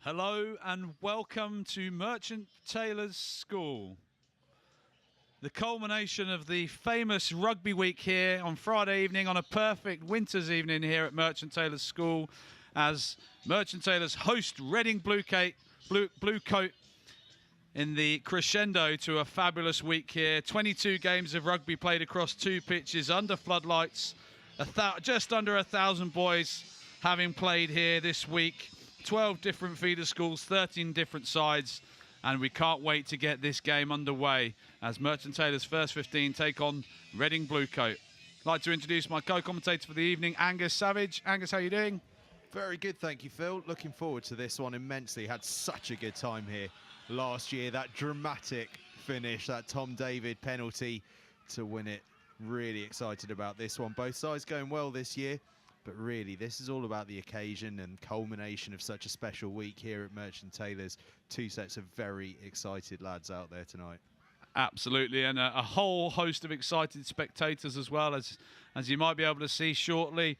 Hello and welcome to Merchant Taylors School. The culmination of the famous rugby week here on Friday evening, on a perfect winter's evening here at Merchant Taylors School, as Merchant Taylors host Reading Bluecoat in the crescendo to a fabulous week here. 22 games of rugby played across 2 pitches under floodlights. Just under 1,000 boys having played here this week. 12 different feeder schools, 13 different sides, and we can't wait to get this game underway as Merchant Taylors' first 15 take on Reading Bluecoat. I'd like to introduce my co-commentator for the evening, Angus Savage. Angus, how are you doing? Very good, thank you, Phil. Looking forward to this one immensely. Had such a good time here last year. That dramatic finish, that Tom David penalty to win it. Really excited about this one. Both sides going well this year. But really, this is all about the occasion and culmination of such a special week here at Merchant Taylors. 2 sets of very excited lads out there tonight. Absolutely, and a whole host of excited spectators as well, as you might be able to see shortly.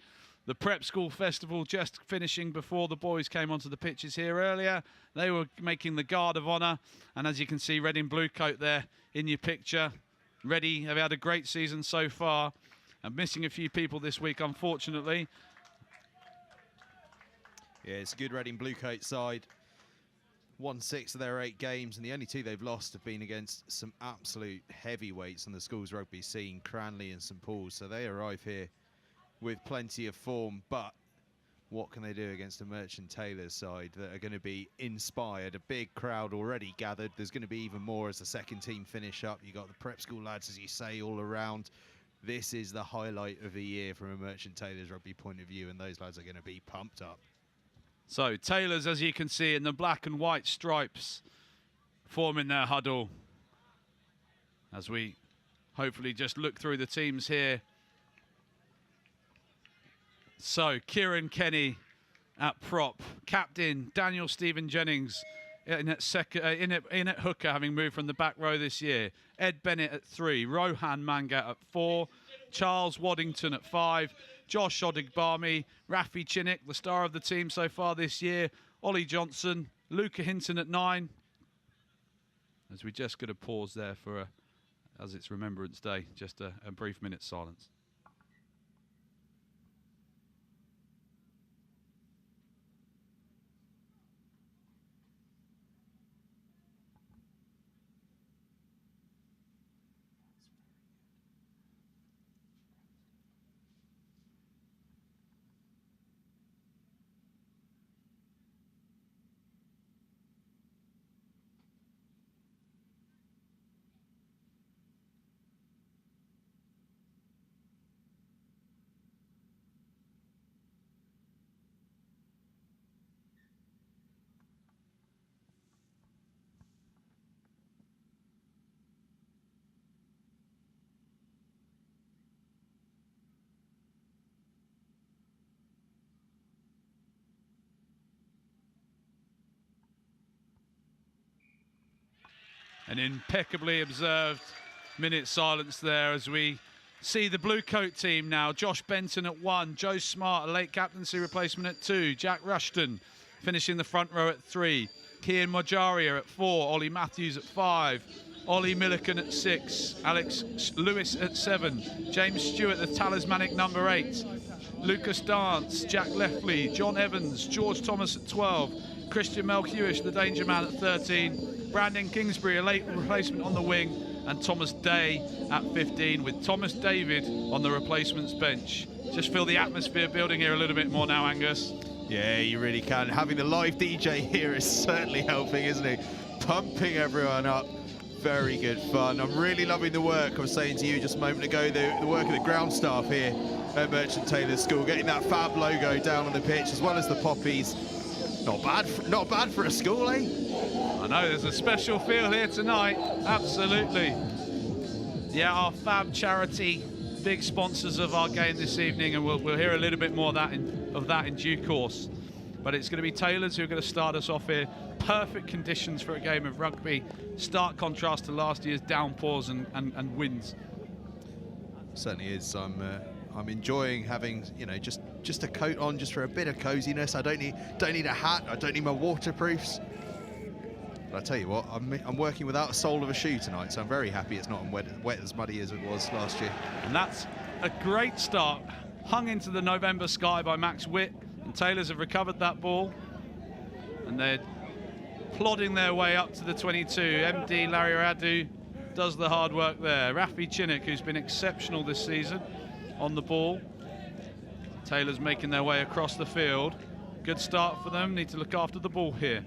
The Prep School Festival just finishing before the boys came onto the pitches here earlier. They were making the guard of honour, and as you can see, Reading Bluecoat there in your picture. Ready, have had a great season so far. I'm missing a few people this week, unfortunately. Yeah, it's a good Reading Bluecoat side. Won 6 of their 8 games, and the only 2 they've lost have been against some absolute heavyweights on the school's rugby scene, Cranleigh and St Paul. So they arrive here with plenty of form, but what can they do against a Merchant Taylors side that are going to be inspired? A big crowd already gathered. There's going to be even more as the second team finish up. You got the Prep School lads, as you say, all around. This is the highlight of the year from a Merchant Taylors rugby point of view, and those lads are going to be pumped up. So Taylors, as you can see, in the black and white stripes, forming their huddle. as we hopefully just look through the teams here. So Kieran Kenny at prop, captain Daniel Stephen Jennings in at hooker, having moved from the back row this year. Ed Bennett at 3, Rohan Mangat at 4, Charles Waddington at 5, Josh Odigbami, Rafi Chinnick, the star of the team so far this year, Ollie Johnson, Luca Hinton at 9. As we just got to pause there for, as it's Remembrance Day, just a brief minute's silence. An impeccably observed minute silence there as we see the blue coat team now. Josh Benton at 1, Joe Smart, a late captaincy replacement at 2, Jack Rushton finishing the front row at 3, Kian Mojaria at 4, Ollie Matthews at 5, Ollie Milliken at 6, Alex Lewis at 7, James Stewart, the talismanic number 8, Lucas Dance, Jack Leffley, John Evans, George Thomas at 12, Christian Melchius, the danger man at 13, Brandon Kingsbury, a late replacement on the wing, and Thomas Day at 15, with Thomas David on the replacements bench. Just feel the atmosphere building here a little bit more now, Angus. Yeah, you really can. Having the live DJ here is certainly helping, isn't it? Pumping everyone up. Very good fun. I'm really loving the work. I was saying to you just a moment ago, the work of the ground staff here at Merchant Taylors School, getting that Phab logo down on the pitch, as well as the poppies. Not bad for a school, eh? I know, there's a special feel here tonight, absolutely. Yeah, our Phab charity, big sponsors of our game this evening, and we'll hear a little bit more of that in due course. But it's going to be Taylors who are going to start us off here. Perfect conditions for a game of rugby. Stark contrast to last year's downpours and winds. Certainly is. I'm enjoying having, you know, just a coat on, just for a bit of coziness. I don't need a hat. I don't need my waterproofs. But I tell you what, I'm working without a sole of a shoe tonight, so I'm very happy it's not wet as muddy as it was last year. And that's a great start, hung into the November sky by Max Witt, and Taylors have recovered that ball, and they're plodding their way up to the 22. MD Larry Radu does the hard work there. Rafi Chinnick, who's been exceptional this season on the ball. Taylors making their way across the field. Good start for them, need to look after the ball here.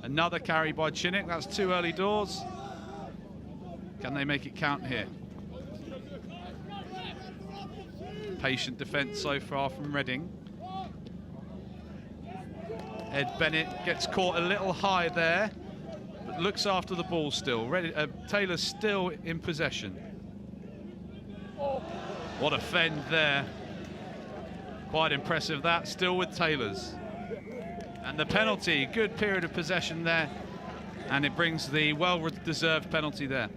Another carry by Chinnick, that's 2 early doors. Can they make it count here? Patient defence so far from Reading. Ed Bennett gets caught a little high there, but looks after the ball still. Taylor's still in possession. What a fend there. Quite impressive that, still with Taylors. And the penalty, good period of possession there, and it brings the well-deserved penalty there.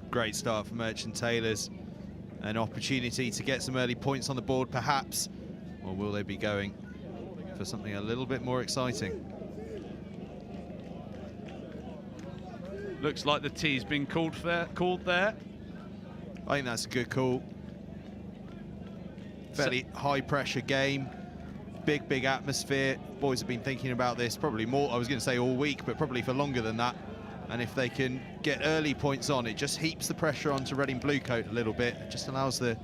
Great start for Merchant Taylors. An opportunity to get some early points on the board, perhaps. Or will they be going for something a little bit more exciting? Looks like the tee's been called there. I think that's a good call. Fairly high-pressure game. Big atmosphere. Boys have been thinking about this probably more, I was going to say all week, but probably for longer than that. And if they can get early points on, it just heaps the pressure onto Reading Bluecoat a little bit. It just allows the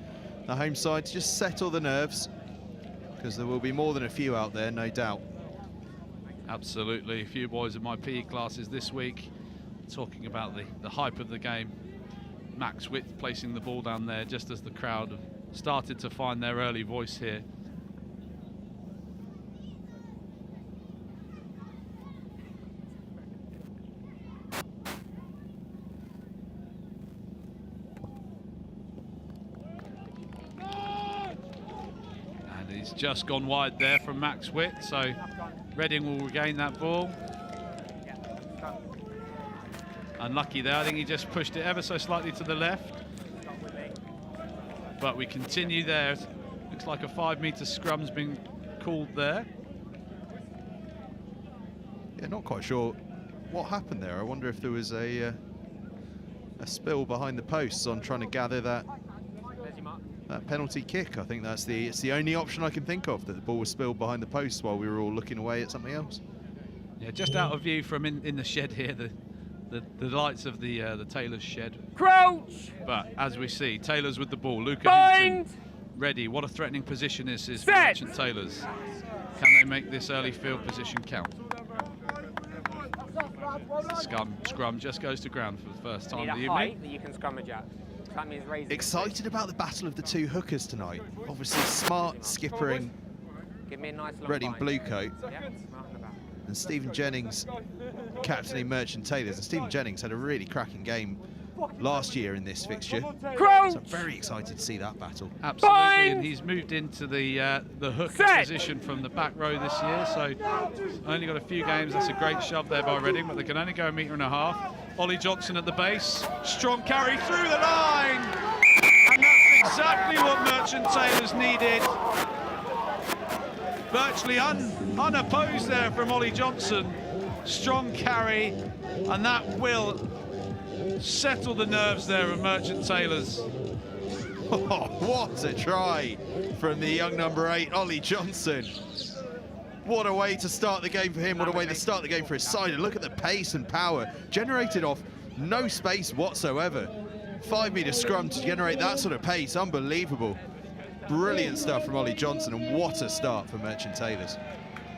home side to just settle the nerves, because there will be more than a few out there, no doubt. Absolutely. A few boys in my PE classes this week talking about the hype of the game. Max Witt placing the ball down there just as the crowd have started to find their early voice here. It's just gone wide there from Max Witt, so Reading will regain that ball. Unlucky there, I think he just pushed it ever so slightly to the left. But we continue there. Looks like a 5-metre scrum's been called there. Yeah, not quite sure what happened there. I wonder if there was a spill behind the posts on trying to gather that penalty kick. I think it's the only option I can think of, that the ball was spilled behind the posts while we were all looking away at something else. Yeah, just out of view from in the shed here, the lights of the Taylor's shed. Crouch! But as we see, Taylor's with the ball. Luca Bind! Hinton ready. What a threatening position this is for Set! Merchant Taylors. Can they make this early field position count? Scrum just goes to ground for the first time of the evening. That you can scrummage at. That means raising. Excited about the battle of the two hookers tonight. Obviously smart skippering Give me a nice long Reading bind. blue coat, Yeah, marking the back. and Stephen Jennings captaining Merchant Taylors. And Stephen Jennings had a really cracking game last year in this fixture. Crouch! So I'm very excited to see that battle. Absolutely, Bind! and he's moved into the hooker Set! position from the back row this year, so only got a few games. That's a great shove there by Reading, but they can only go 1.5 meters. Ollie Johnson at the base, strong carry through the line, and that's exactly what Merchant Taylors needed. Virtually unopposed there from Ollie Johnson. Strong carry, and that will settle the nerves there of Merchant Taylors. Oh, what a try from the young number 8, Ollie Johnson. What a way to start the game for him, what a way to start the game for his side. And look at the pace and power generated off no space whatsoever. 5-metre scrum to generate that sort of pace, unbelievable. Brilliant stuff from Ollie Johnson, and what a start for Merchant Taylors.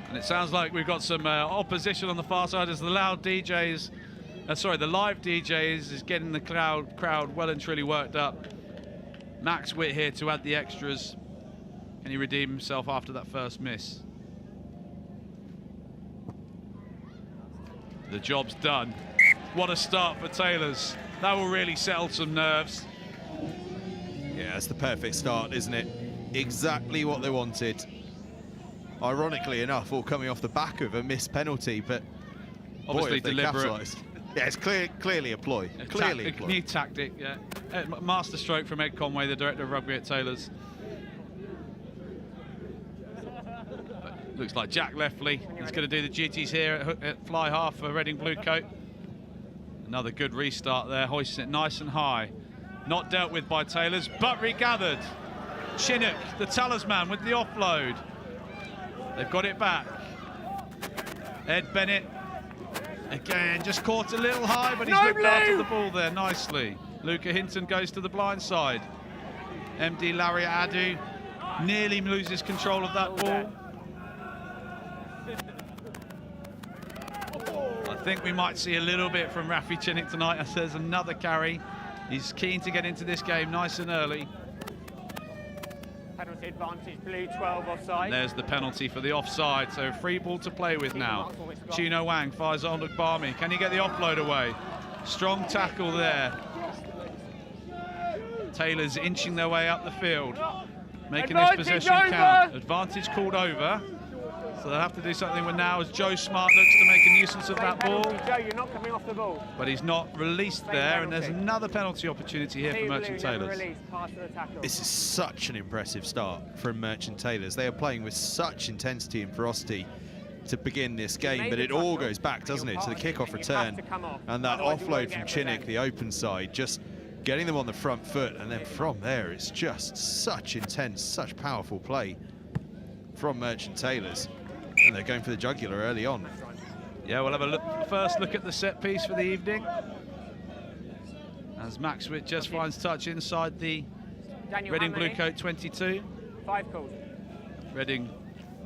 And it sounds like we've got some opposition on the far side as the live DJs is getting the crowd well and truly worked up. Max Witt here to add the extras. Can he redeem himself after that first miss? The job's done. What a start for Taylors. That will really settle some nerves. Yeah, it's the perfect start, isn't it? Exactly what they wanted. Ironically enough, all coming off the back of a missed penalty, but Obviously boy, if they deliberate. capitalised. Yeah, it's clearly a ploy. Clearly a ploy. New tactic, yeah. Master stroke from Ed Conway, the director of rugby at Taylors. But looks like Jack Leffley is going to do the duties here at fly half for Reading Blue Coat. Another good restart there, hoisting it nice and high. Not dealt with by Taylors, but regathered. Chinook, the talisman, with the offload. They've got it back. Ed Bennett, again, just caught a little high, but he's looked after the ball there nicely. Luca Hinton goes to the blind side. MD Larry Adu nearly loses control of that ball. I think we might see a little bit from Rafi Chinook tonight as there's another carry. He's keen to get into this game nice and early. Penalty advantage, blue 12 offside. There's the penalty for the offside, so free ball to play with now. Chino Wang fires on Barmy. Can he get the offload away? Strong tackle there. Taylors inching their way up the field, making this possession count. Advantage called over. So they'll have to do something with now as Joe Smart looks to make a nuisance of that ball. Joe, you're not coming off the ball. But he's not released there, and there's another penalty opportunity here for Merchant Taylors. This is such an impressive start from Merchant Taylors. They are playing with such intensity and ferocity to begin this game, but it all goes back, doesn't it, to the kickoff return and that offload from Chinook, the open side, just getting them on the front foot, and then from there it's just such intense, such powerful play from Merchant Taylors. And they're going for the jugular early on. Yeah, we'll have a first look at the set piece for the evening. As Max Witt just finds touch inside the Reading Blue Coat 22. 5 calls. Reading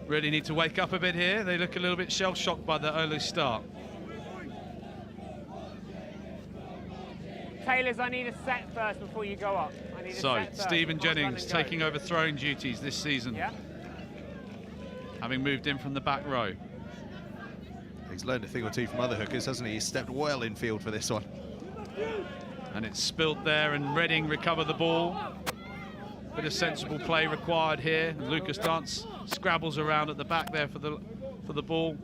really need to wake up a bit here. They look a little bit shell-shocked by the early start. Taylors, I need a set first before you go up. I need a set first. Stephen You can't Jennings run and go. taking over throwing duties this season. Yeah. Having moved in from the back row. He's learned a thing or two from other hookers, hasn't he? He's stepped well in field for this one. And it's spilled there, and Reading recover the ball. Bit of sensible play required here. Lucas Dance scrabbles around at the back there for the ball.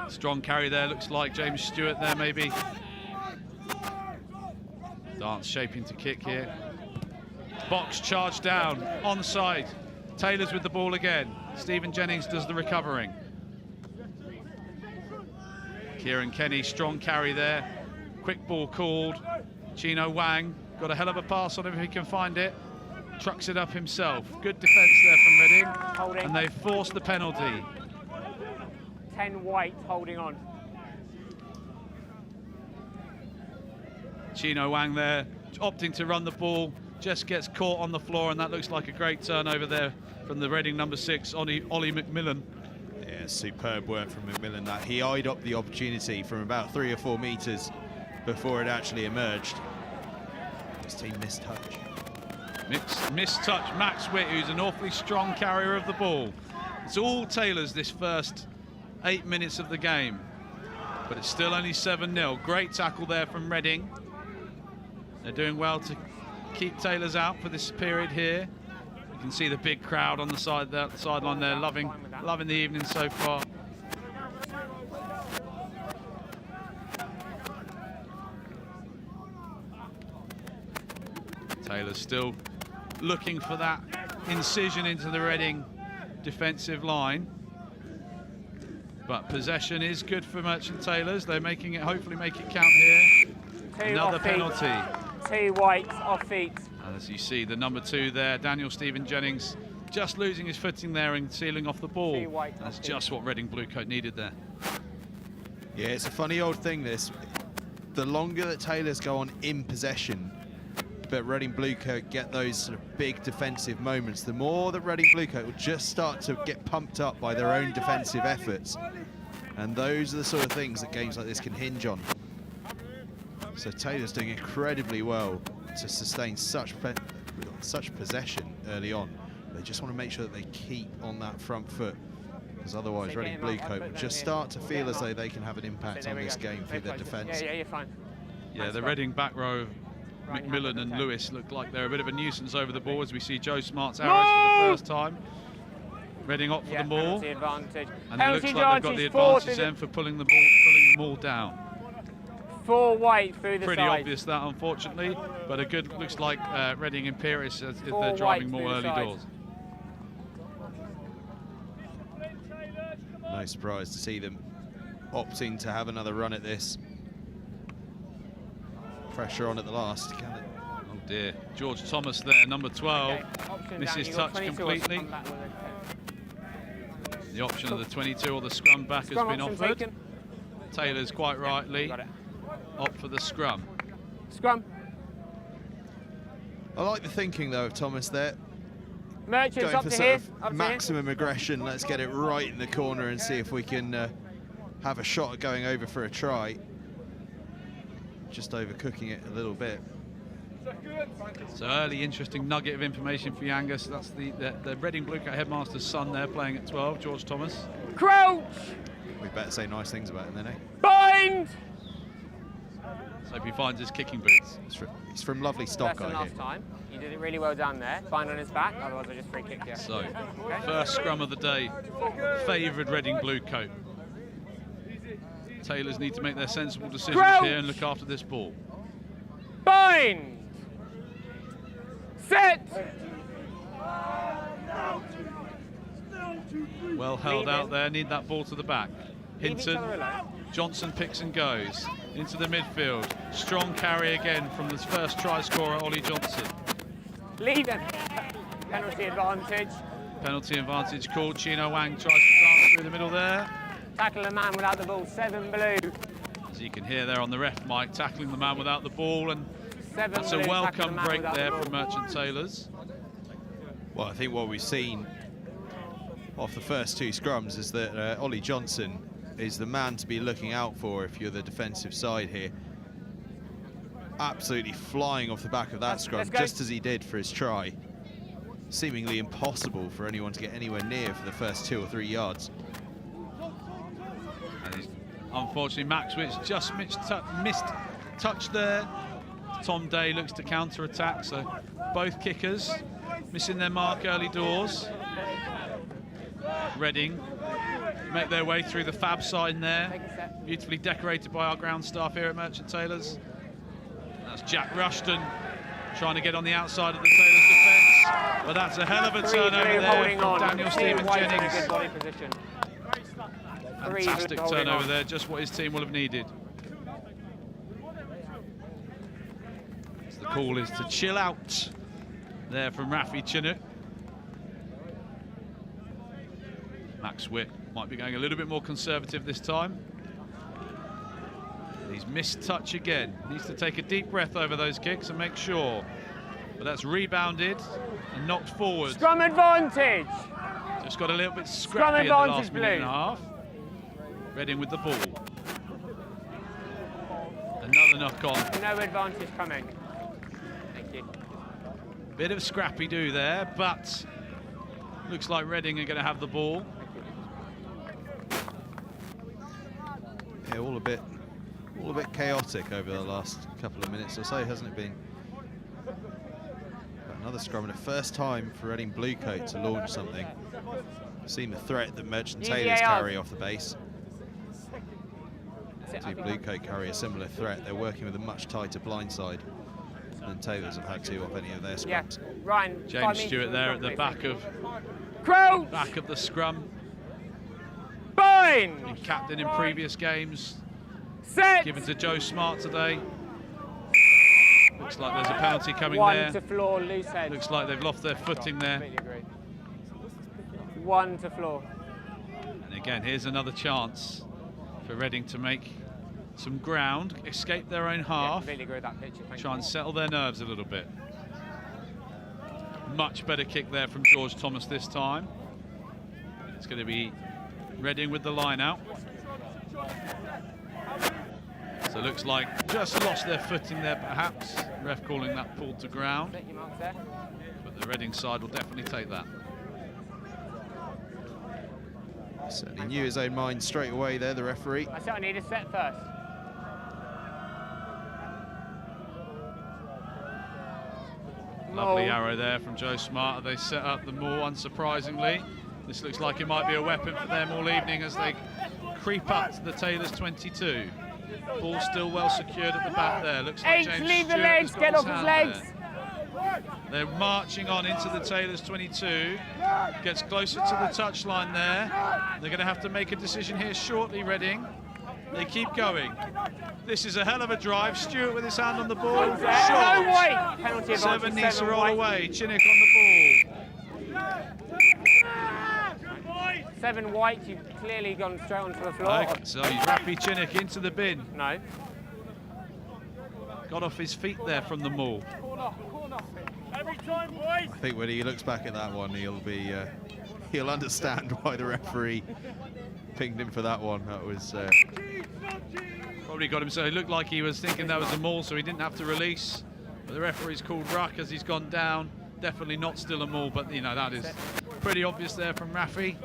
Strong carry there, looks like James Stewart there maybe. Dance shaping to kick here. Box charge down, onside. Taylor's with the ball again. Stephen Jennings does the recovering. Kieran Kenny, strong carry there. Quick ball called. Chino Wang got a hell of a pass on him if he can find it. Trucks it up himself. Good defence there from Reading. Holding. And they forced the penalty. 10 white holding on. Chino Wang there, opting to run the ball, just gets caught on the floor, and that looks like a great turnover there from the Reading number 6, Ollie McMillan. Yeah, superb work from McMillan. That he eyed up the opportunity from about 3 or 4 metres before it actually emerged. His team missed touch. Missed touch, Max Witt, who's an awfully strong carrier of the ball. It's all Taylor's this first 8 minutes of the game, but it's still only 7-0. Great tackle there from Reading. They're doing well to keep Taylor's out for this period here. You can see the big crowd on the sideline there, loving the evening so far. Taylor's still looking for that incision into the Reading defensive line. But possession is good for Merchant Taylors. They're making it, hopefully make it count here. Another penalty. 2 whites off feet. And as you see, the number 2 there, Daniel Stephen Jennings, just losing his footing there and sealing off the ball. That's just what Reading Bluecoat needed there. Yeah, it's a funny old thing, this. The longer that Taylors go on in possession, but Reading Bluecoat get those sort of big defensive moments, the more that Reading Bluecoat will just start to get pumped up by their own defensive efforts. And those are the sort of things that games like this can hinge on. So Taylor's doing incredibly well to sustain such possession early on. They just want to make sure that they keep on that front foot, because otherwise Reading Bluecoat will just start to feel as though they can have an impact on this game through their defence. Yeah, you're fine. Yeah, the Reading back row, McMillan and Lewis, look like they're a bit of a nuisance over the ball, as we see Joe Smart's arrows for the first time. Reading up for the ball, advantage. And it looks like they've got the advantage then for pulling them all down. 4 white through the Pretty side. obvious that, unfortunately, but a good, looks like Reading Imperius if 4 they're driving white more through the early side. doors. No surprise to see them opting to have another run at this. Pressure on at the last. Can it? Oh dear, George Thomas there, number 12, Okay, misses down. touch You've got 22 completely. come back with it. The option of the 22 or the scrum back has Scrum been option offered. taken. Taylor's quite rightly Got it. opt for the scrum. Scrum. I like the thinking though of Thomas there. Merchants Going up for to sort here. of Up to maximum aggression. Let's get it right in the corner and see if we can have a shot at going over for a try. Just overcooking it a little bit. So early interesting nugget of information for you, Angus. That's the Reading Bluecoat headmaster's son there playing at 12, George Thomas. here. Crouch. We better say nice things about him then, eh? Bind. So hope he finds his kicking boots. He's from lovely stock, First and I last hear. time. You did it really well down there. Bind on his back, otherwise I just free kick you. So, Okay. first scrum of the day, favoured Reading Bluecoat. Taylors need to make their sensible decisions Crouch. here and look after this ball. Bind. Set. Well held Leave out him. there, need that ball to the back. Leave each Hinton, other alone. Johnson picks and goes into the midfield. Strong carry again from the first try scorer, Ollie Johnson. Leave him. Penalty advantage. Penalty advantage called. Chino Wang tries to dance through the middle there. Tackle the man without the ball. 7 blue. As you can hear there on the ref mic, tackling the man without the ball, and 7 that's blue. a Tackle the welcome man break without there the from ball. Merchant Taylors. Well, I think what we've seen off the first 2 scrums is that Ollie Johnson is the man to be looking out for if you're the defensive side here. Absolutely flying off the back of that scrum, let's go. just as he did for his try. Seemingly impossible for anyone to get anywhere near for the first 2 or 3 yards. And unfortunately, Max Witz just missed touch there. Tom Day looks to counter-attack, so both kickers missing their mark early doors. Reading make their way through the Phab sign there, beautifully decorated by our ground staff here at Merchant Taylors. That's Jack Rushton trying to get on the outside of the Taylors defence, but that's a hell of a turnover there from Daniel Stevens-Jennings. Fantastic turnover there, just what his team will have needed. So the call is to chill out there from Rafi Chinook. Max Witt might be going a little bit more conservative this time. He's missed touch again. Needs to take a deep breath over those kicks and make sure. But that's rebounded and knocked forward. Scrum advantage. Just got a little bit scrappy in the last minute and a half. Reading with the ball. Another knock on. No advantage coming. Thank you. Bit of scrappy do there, but looks like Reading are going to have the ball. Yeah, all a bit chaotic over the last couple of minutes or so, hasn't it been? But another scrum, and the first time for Reading Bluecoat to launch something. Seen the threat that Merchant Taylors carry off the base. See Bluecoat carry a similar threat. They're working with a much tighter blindside than Taylors have had to off any of their scrums. Yeah, Ryan. James Stewart there at the back of the scrum. Bind. Been captain in previous games. Set. Given to Joe Smart today. Looks like there's a penalty coming One there. to floor, loose head. Looks like they've lost their footing there. One to floor. And again, here's another chance for Reading to make some ground, escape their own half, try and settle their nerves a little bit. Much better kick there from George Thomas this time. It's going to be Reading with the line out. So it looks like just lost their footing there perhaps. Ref calling that pulled to ground. But the Reading side will definitely take that. Certainly knew his own mind straight away there, the referee. I said I need a set first. Lovely arrow there from Joe Smart. They set up the maul, unsurprisingly. This looks like it might be a weapon for them all evening as they creep up to the Taylors 22. Ball still well secured at the back there. Looks like James leave the Stewart legs, has got get his off his hand legs. there. They're marching on into the Taylors 22. Gets closer to the touchline there. They're going to have to make a decision here shortly, Reading. They keep going. This is a hell of a drive. Stewart with his hand on the ball. No Short. way. Penalty Seven needs to roll white. away. Chinook on the ball. 7 white, you've clearly gone straight onto the floor. Okay, so Rafi Chinook into the bin. No. Got off his feet there from the maul. Every time, boys. I think when he looks back at that one, he'll understand why the referee pinged him for that one. That was probably got him, so it looked like he was thinking that was a maul, so he didn't have to release. But the referee's called ruck as he's gone down. Definitely not still a maul, but you know that is pretty obvious there from Rafi.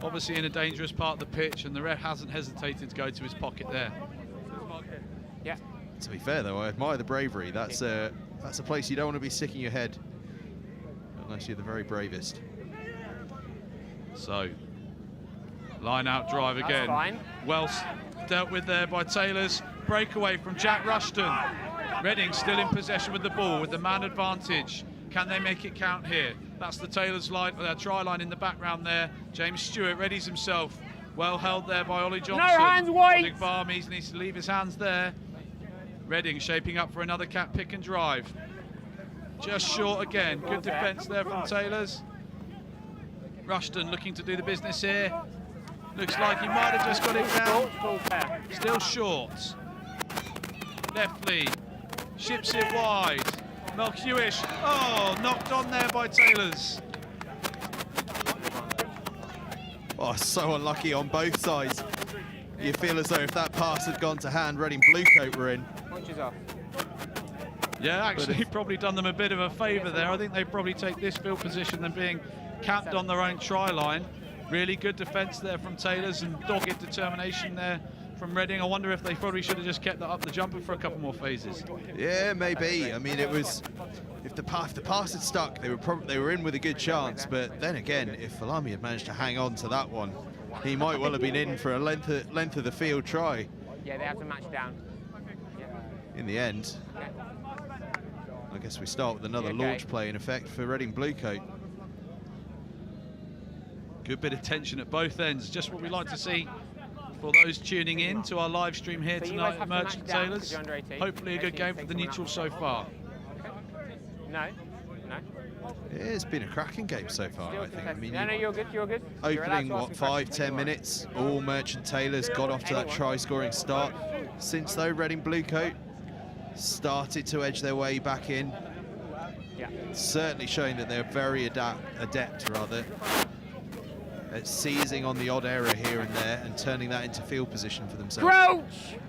Obviously in a dangerous part of the pitch, and the ref hasn't hesitated to go to his pocket there. Yeah. To be fair though, I admire the bravery. That's a place you don't want to be sticking your head unless you're the very bravest. So, line out drive again. Fine. Well dealt with there by Taylors. Breakaway from Jack Rushton. Reading still in possession with the ball with the man advantage. Can they make it count here? That's the Taylors line, their try line in the background there. James Stewart readies himself. Well held there by Ollie Johnson. No hands, White. Oleg Barmes needs to leave his hands there. Reading shaping up for another cat pick and drive. Just short again. Good defence there from Taylors. Rushton looking to do the business here. Looks like he might have just got it down. Still short. Left lead. Ships it wide. Melchiwish. Oh, knocked on there by Taylors. Oh, so unlucky on both sides. You feel as though if that pass had gone to hand, Reading Bluecoat were in. Punches off. Yeah, actually probably done them a bit of a favour there. I think they probably take this field position than being camped on their own try line. Really good defence there from Taylors and dogged determination there from Reading. I wonder if they probably should have just kept that up the jumper for a couple more phases. Yeah, maybe. I mean, it was, if the pass had stuck, they were in with a good chance. But then again, if Phabkids had managed to hang on to that one, he might well have been in for a length of the field try. Yeah, they have to match down. Yeah. In the end, I guess we start with another launch play in effect for Reading Bluecoat. Good bit of tension at both ends, just what we like to see for those tuning in to our live stream here tonight at Merchant Taylors. Hopefully a good game for the neutrals so far. No. Yeah, it's been a cracking game so far, I think. I mean, no, you're good. opening, what, 5-10 minutes, all Merchant Taylors got off to that try-scoring start. Since though, Reading Bluecoat started to edge their way back in. Yeah. Certainly showing that they're very adept at seizing on the odd error here and there and turning that into field position for themselves. Crouch!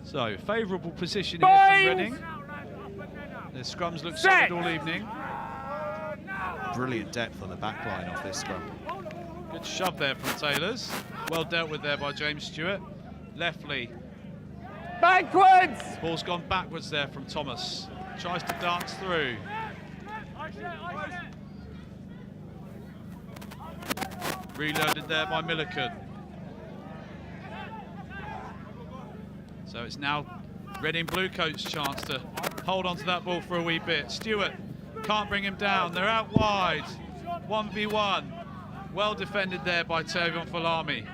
So, favourable position here from Reading. The scrums look solid all evening. Brilliant depth on the back line off this scrum. Good shove there from Taylors. Well dealt with there by James Stewart. Leftly. Backwards! Ball's gone backwards there from Thomas. Tries to dance through. Reloaded there by Milliken. So it's now Reading Bluecoat's chance to hold on to that ball for a wee bit. Stewart can't bring him down. They're out wide. 1v1. Well defended there by Tavion Phab.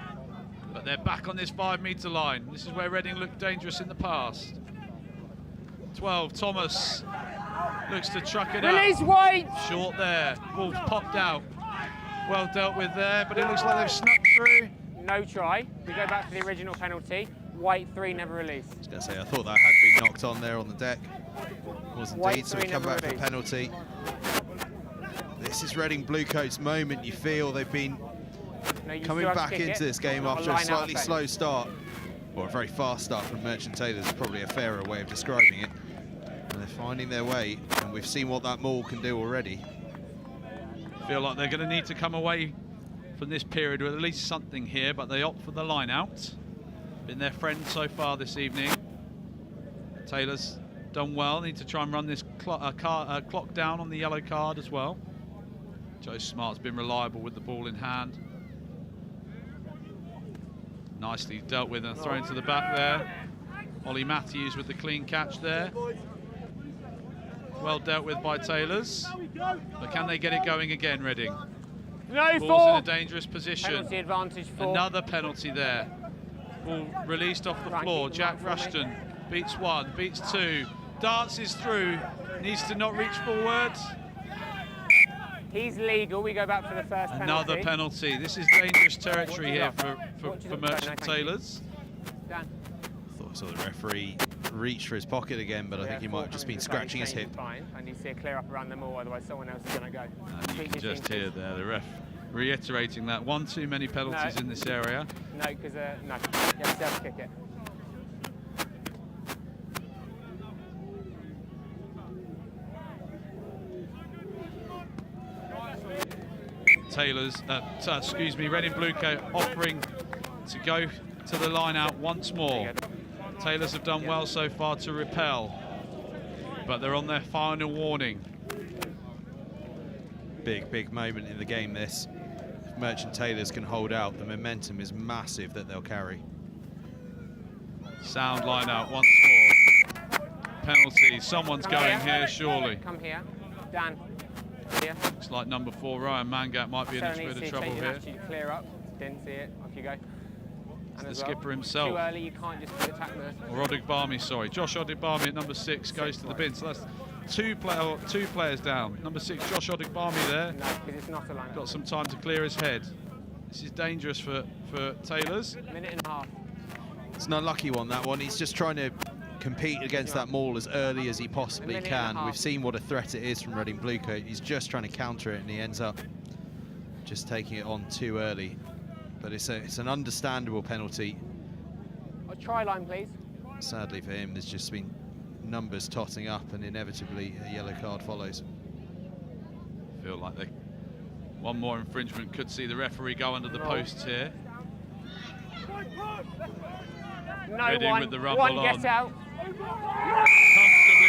But they're back on this 5-metre line. This is where Reading looked dangerous in the past. 12, Thomas looks to truck it Release up. White! Short there. Ball's popped out. Well dealt with there, but it looks like they've snuck through. No try. We go back to the original penalty. White 3 never released. I was going to say, I thought that had been knocked on there on the deck. Was indeed, so we come back for penalty. This is Reading Bluecoat's moment. You feel they've been coming back into this game after a slightly slow start, or a very fast start from Merchant Taylors is probably a fairer way of describing it. And they're finding their way, and we've seen what that maul can do already. Feel like they're going to need to come away from this period with at least something here, but they opt for the line out. Been their friend so far this evening. Taylor's done well. Need to try and run this clock down on the yellow card as well. Joe Smart's been reliable with the ball in hand. Nicely dealt with and thrown to the back there. Ollie Matthews with the clean catch there. Well dealt with by Taylors. But can they get it going again, Reading? No, Ball's in a dangerous position. Penalty advantage for. Another penalty there. Ball released off the floor. Jack Rushton beats 1, beats 2, dances through, needs to not reach forward. He's legal. We go back for the first penalty. Another penalty. This is dangerous territory here for Merchant Taylors. Dan. Thought I saw the referee reach for his pocket again, but I think he might have just been scratching his hip. Fine. I need to see a clear up around them all, otherwise someone else is going to go. And you can just hear there the ref reiterating that. One too many penalties in this area. No, because no, you have to kick it. Taylors, Reading Bluecoat offering to go to the line out once more. Taylors have done well so far to repel, but they're on their final warning. Big moment in the game, this. If Merchant Taylors can hold out, the momentum is massive that they'll carry. Sound line out once more. Penalty, someone's going here surely. Come here, Dan. Here. Looks like number 4, Ryan Mangat, might be in a bit of trouble here. Clear up, didn't see it, off you go. The skipper himself. Too early, you can't just attack there. Or Odigbami, sorry. Josh Odigbami at number 6 goes to the bin. So that's two players down. Number 6, Josh Odigbami there. No, because it's not a line. Got some time to clear his head. This is dangerous for Taylors. Minute and a half. It's an unlucky one, that one. He's just trying to compete against that maul as early as he possibly can. We've seen what a threat it is from Reading Bluecoat. He's just trying to counter it, and he ends up just taking it on too early. But it's an understandable penalty. A try line, please. Sadly for him, there's just been numbers totting up, and inevitably a yellow card follows. Feel like one more infringement could see the referee go under the posts here. No Reading one. with the rumble One gets on. out. Comfortably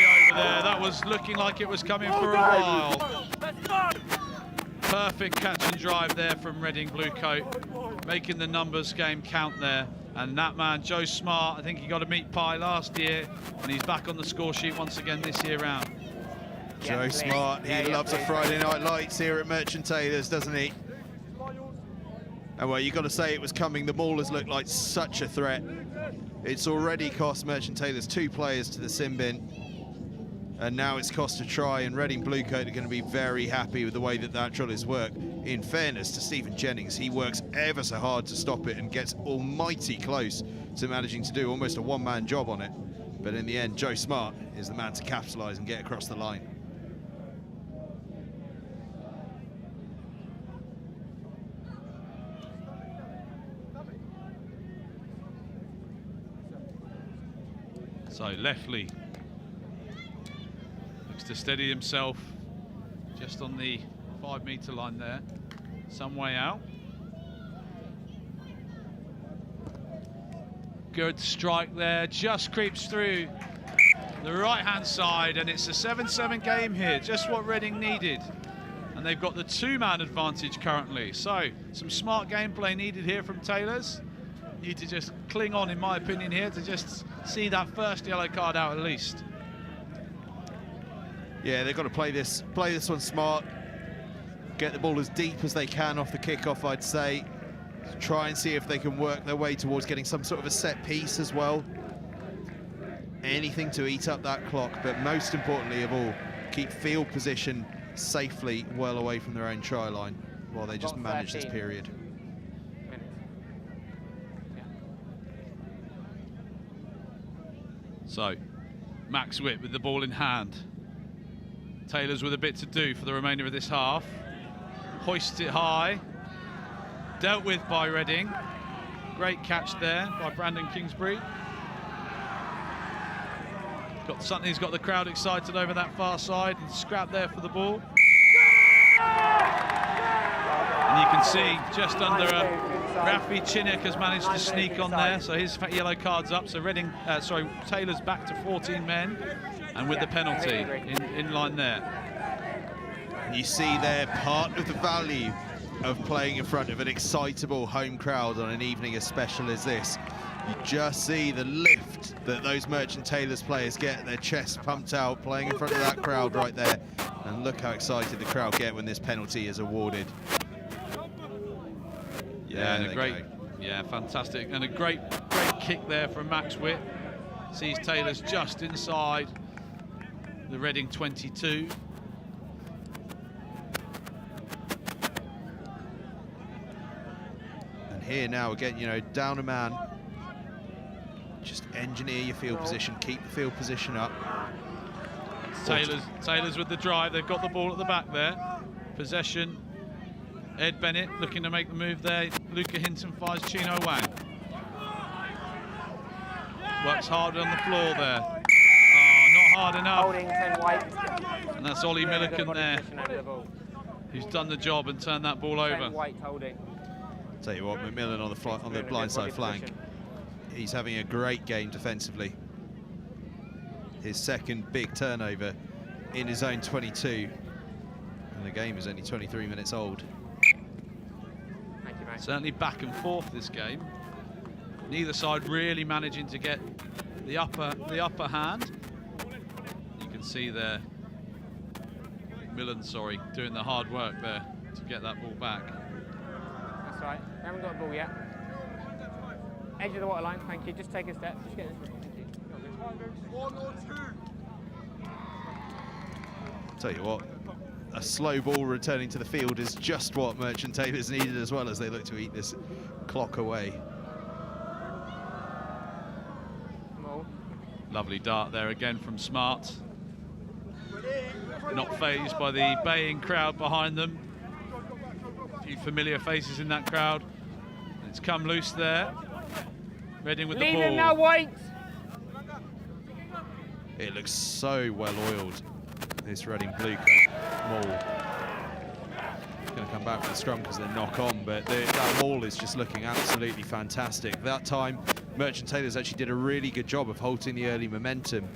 over there. That was looking like it was coming for a while. Perfect catch and drive there from Reading Bluecoat, making the numbers game count there. And that man, Joe Smart, I think he got a meat pie last year, and he's back on the score sheet once again this year round. Joe Smart, he loves a Friday Night Lights here at Merchant Taylors, doesn't he? And well, you've got to say it was coming. The Maulers looked like such a threat. It's already cost Merchant Taylors 2 players to the sin bin. And now it's cost a try, and Reading Bluecoat are going to be very happy with the way that drill is worked. In fairness to Stephen Jennings, he works ever so hard to stop it and gets almighty close to managing to do almost a one-man job on it. But in the end, Joe Smart is the man to capitalise and get across the line. So Lefley looks to steady himself just on the 5-metre line there, some way out. Good strike there, just creeps through the right-hand side, and it's a 7-7 game here, just what Reading needed. And they've got the 2-man advantage currently, so some smart gameplay needed here from Taylors. Need to just cling on, in my opinion, here to just see that first yellow card out at least. Yeah, they've got to play this one smart. Get the ball as deep as they can off the kickoff, I'd say. Try and see if they can work their way towards getting some sort of a set piece as well. Anything to eat up that clock, but most importantly of all, keep field position safely well away from their own try line while they just manage this period. So, Max Witt with the ball in hand. Taylors with a bit to do for the remainder of this half. Hoists it high. Dealt with by Reading. Great catch there by Brandon Kingsbury. He's got the crowd excited over that far side, and scrap there for the ball. And you can see just under Rafi Chinnick has managed to sneak on there, so his yellow card's up. So Taylor's back to 14 men, and with the penalty in line there. You see there part of the value of playing in front of an excitable home crowd on an evening as special as this. You just see the lift that those Merchant Taylors players get, their chests pumped out, playing in front of that crowd right there. And look how excited the crowd get when this penalty is awarded. Yeah, and fantastic, and a great kick there from Max Witt. Sees Taylors just inside the Reading 22. And here now again, you know, down a man. Just engineer your field position, keep the field position up. Taylors with the drive, they've got the ball at the back there. Possession. Ed Bennett looking to make the move there. Luca Hinton fires Chino Wang. Works hard on the floor there. Oh, not hard enough. Holding 10 white. And that's Ollie Milliken there, who's done the job and turned that ball over. 10 white holding. Tell you what, McMillan on the blindside flank. He's having a great game defensively. His second big turnover in his own 22. And the game is only 23 minutes old. Thank you, mate. Certainly back and forth this game. Neither side really managing to get the upper hand. You can see there, Millen, doing the hard work there to get that ball back. That's right. We haven't got a ball yet. Edge of the water line, thank you. Just take a step. Just get this. Thank you. One or two. Tell you what, a slow ball returning to the field is just what Merchant Taylors needed, as well as they look to eat this clock away. Lovely dart there again from Smart. Not fazed by the baying crowd behind them. A few familiar faces in that crowd. It's come loose there. Reading with the ball. Leave him now, White. It looks so well oiled, this Reading Bluecoat Maul. Going to come back for the scrum because they knock on, but that maul is just looking absolutely fantastic. That time, Merchant Taylors actually did a really good job of halting the early momentum,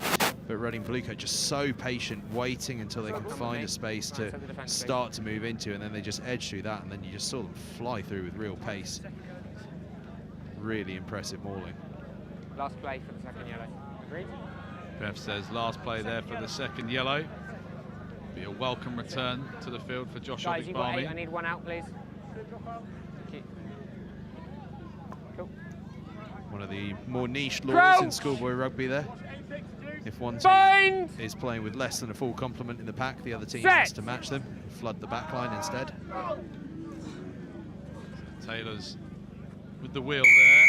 but Reading Bluecoat just so patient, waiting until they can find a space to start to move into, and then they just edge through that, and then you just saw them fly through with real pace. Really impressive mauling. Last play for the second yellow. Agreed? Bev says last play there for the second yellow. Be a welcome return to the field for Josh Guys, you've got 8. I Obigbami. need 1 out, please. Thank you. Cool. One of the more niche laws in schoolboy rugby there. If one team is playing with less than a full complement in the pack, the other team has to match them, flood the back line instead. Taylors with the wheel there.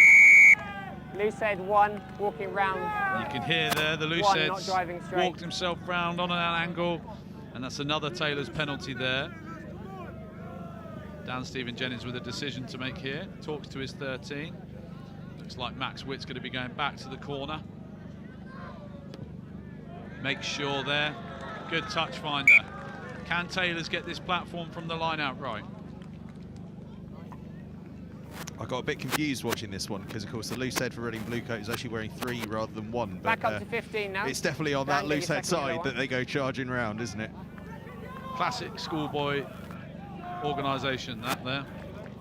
Loose head 1, walking round. You can hear there the loose 1, heads not driving straight. walked himself round on an angle, and that's another Taylor's penalty there. Dan Stephen Jennings with a decision to make here. Talks to his 13. Looks like Max Witt's going to be going back to the corner. Makes sure there. Good touch finder. Can Taylors get this platform from the line out right? I got a bit confused watching this one because, of course, the loose head for Reading Bluecoat is actually wearing 3 rather than 1. But, Back up to 15 now. It's definitely on that loose head side that they go charging round, isn't it? Classic schoolboy organisation, that there.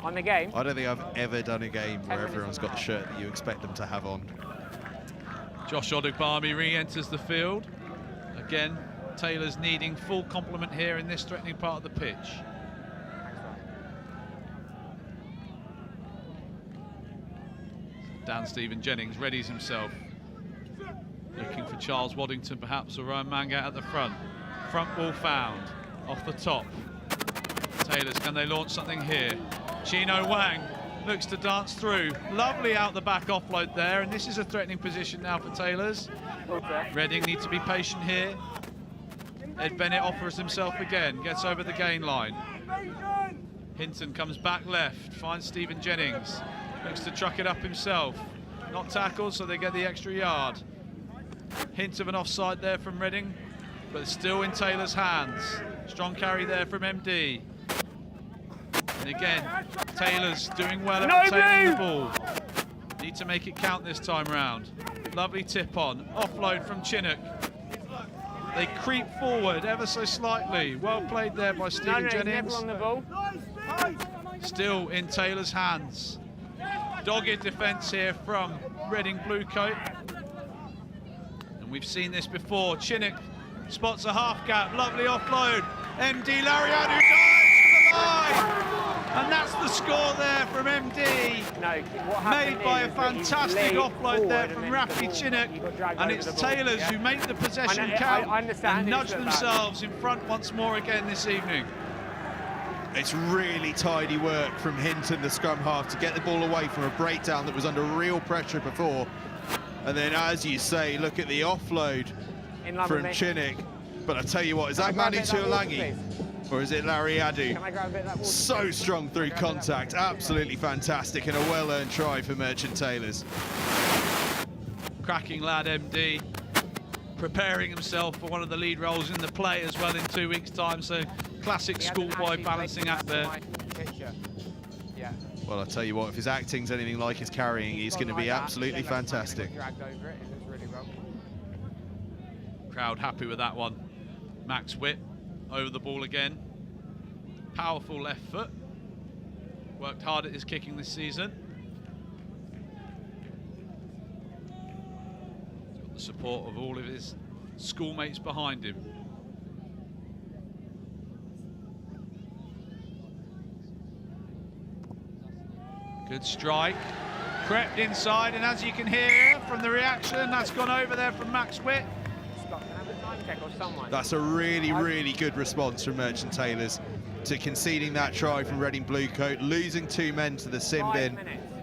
On the game. I don't think I've ever done a game where everyone's got the shirt that you expect them to have on. Josh Obigbami re-enters the field. Again, Taylor's needing full complement here in this threatening part of the pitch. Dan Stephen Jennings readies himself. Looking for Charles Waddington perhaps, or Ryan Mangat at the front. Front ball found, off the top. Taylors, can they launch something here? Chino Wang looks to dance through. Lovely out the back offload there, and this is a threatening position now for Taylors. Reading need to be patient here. Ed Bennett offers himself again, gets over the gain line. Hinton comes back left, finds Stephen Jennings. Looks to truck it up himself. Not tackled, so they get the extra yard. Hint of an offside there from Reading, but still in Taylor's hands. Strong carry there from MD. And again, Taylor's doing well at retaining the ball. Need to make it count this time round. Lovely tip on. Offload from Chinook. They creep forward ever so slightly. Well played there by Stephen Jennings. On the ball. Still in Taylor's hands. Dogged defence here from Reading Bluecoat. And we've seen this before. Chinook spots a half gap. Lovely offload. MD Lariadu dives for the line. And that's the score there from MD. Made by a fantastic offload there from Rafi Chinook. And it's Taylors who make the possession count and nudge themselves in front once more again this evening. It's really tidy work from Hinton, the scrum half, to get the ball away from a breakdown that was under real pressure before. And then, as you say, look at the offload from Chinook. But I tell you what, is that Manu Tuolangi or is it Lariadu? So strong through contact, absolutely fantastic, and a well-earned try for Merchant Taylors. Cracking lad, MD. Preparing himself for one of the lead roles in the play as well in 2 weeks' time, so classic schoolboy balancing act there. Well, I'll tell you what, if his acting's anything like his carrying, he's going to be absolutely fantastic. Crowd happy with that one. Max Witt over the ball again. Powerful left foot. Worked hard at his kicking this season. Got the support of all of his schoolmates behind him. Good strike. Crept inside, and as you can hear from the reaction, that's gone over there from Max Witt. That's a really, really good response from Merchant Taylors to conceding that try from Reading Bluecoat, losing 2 men to the sin bin,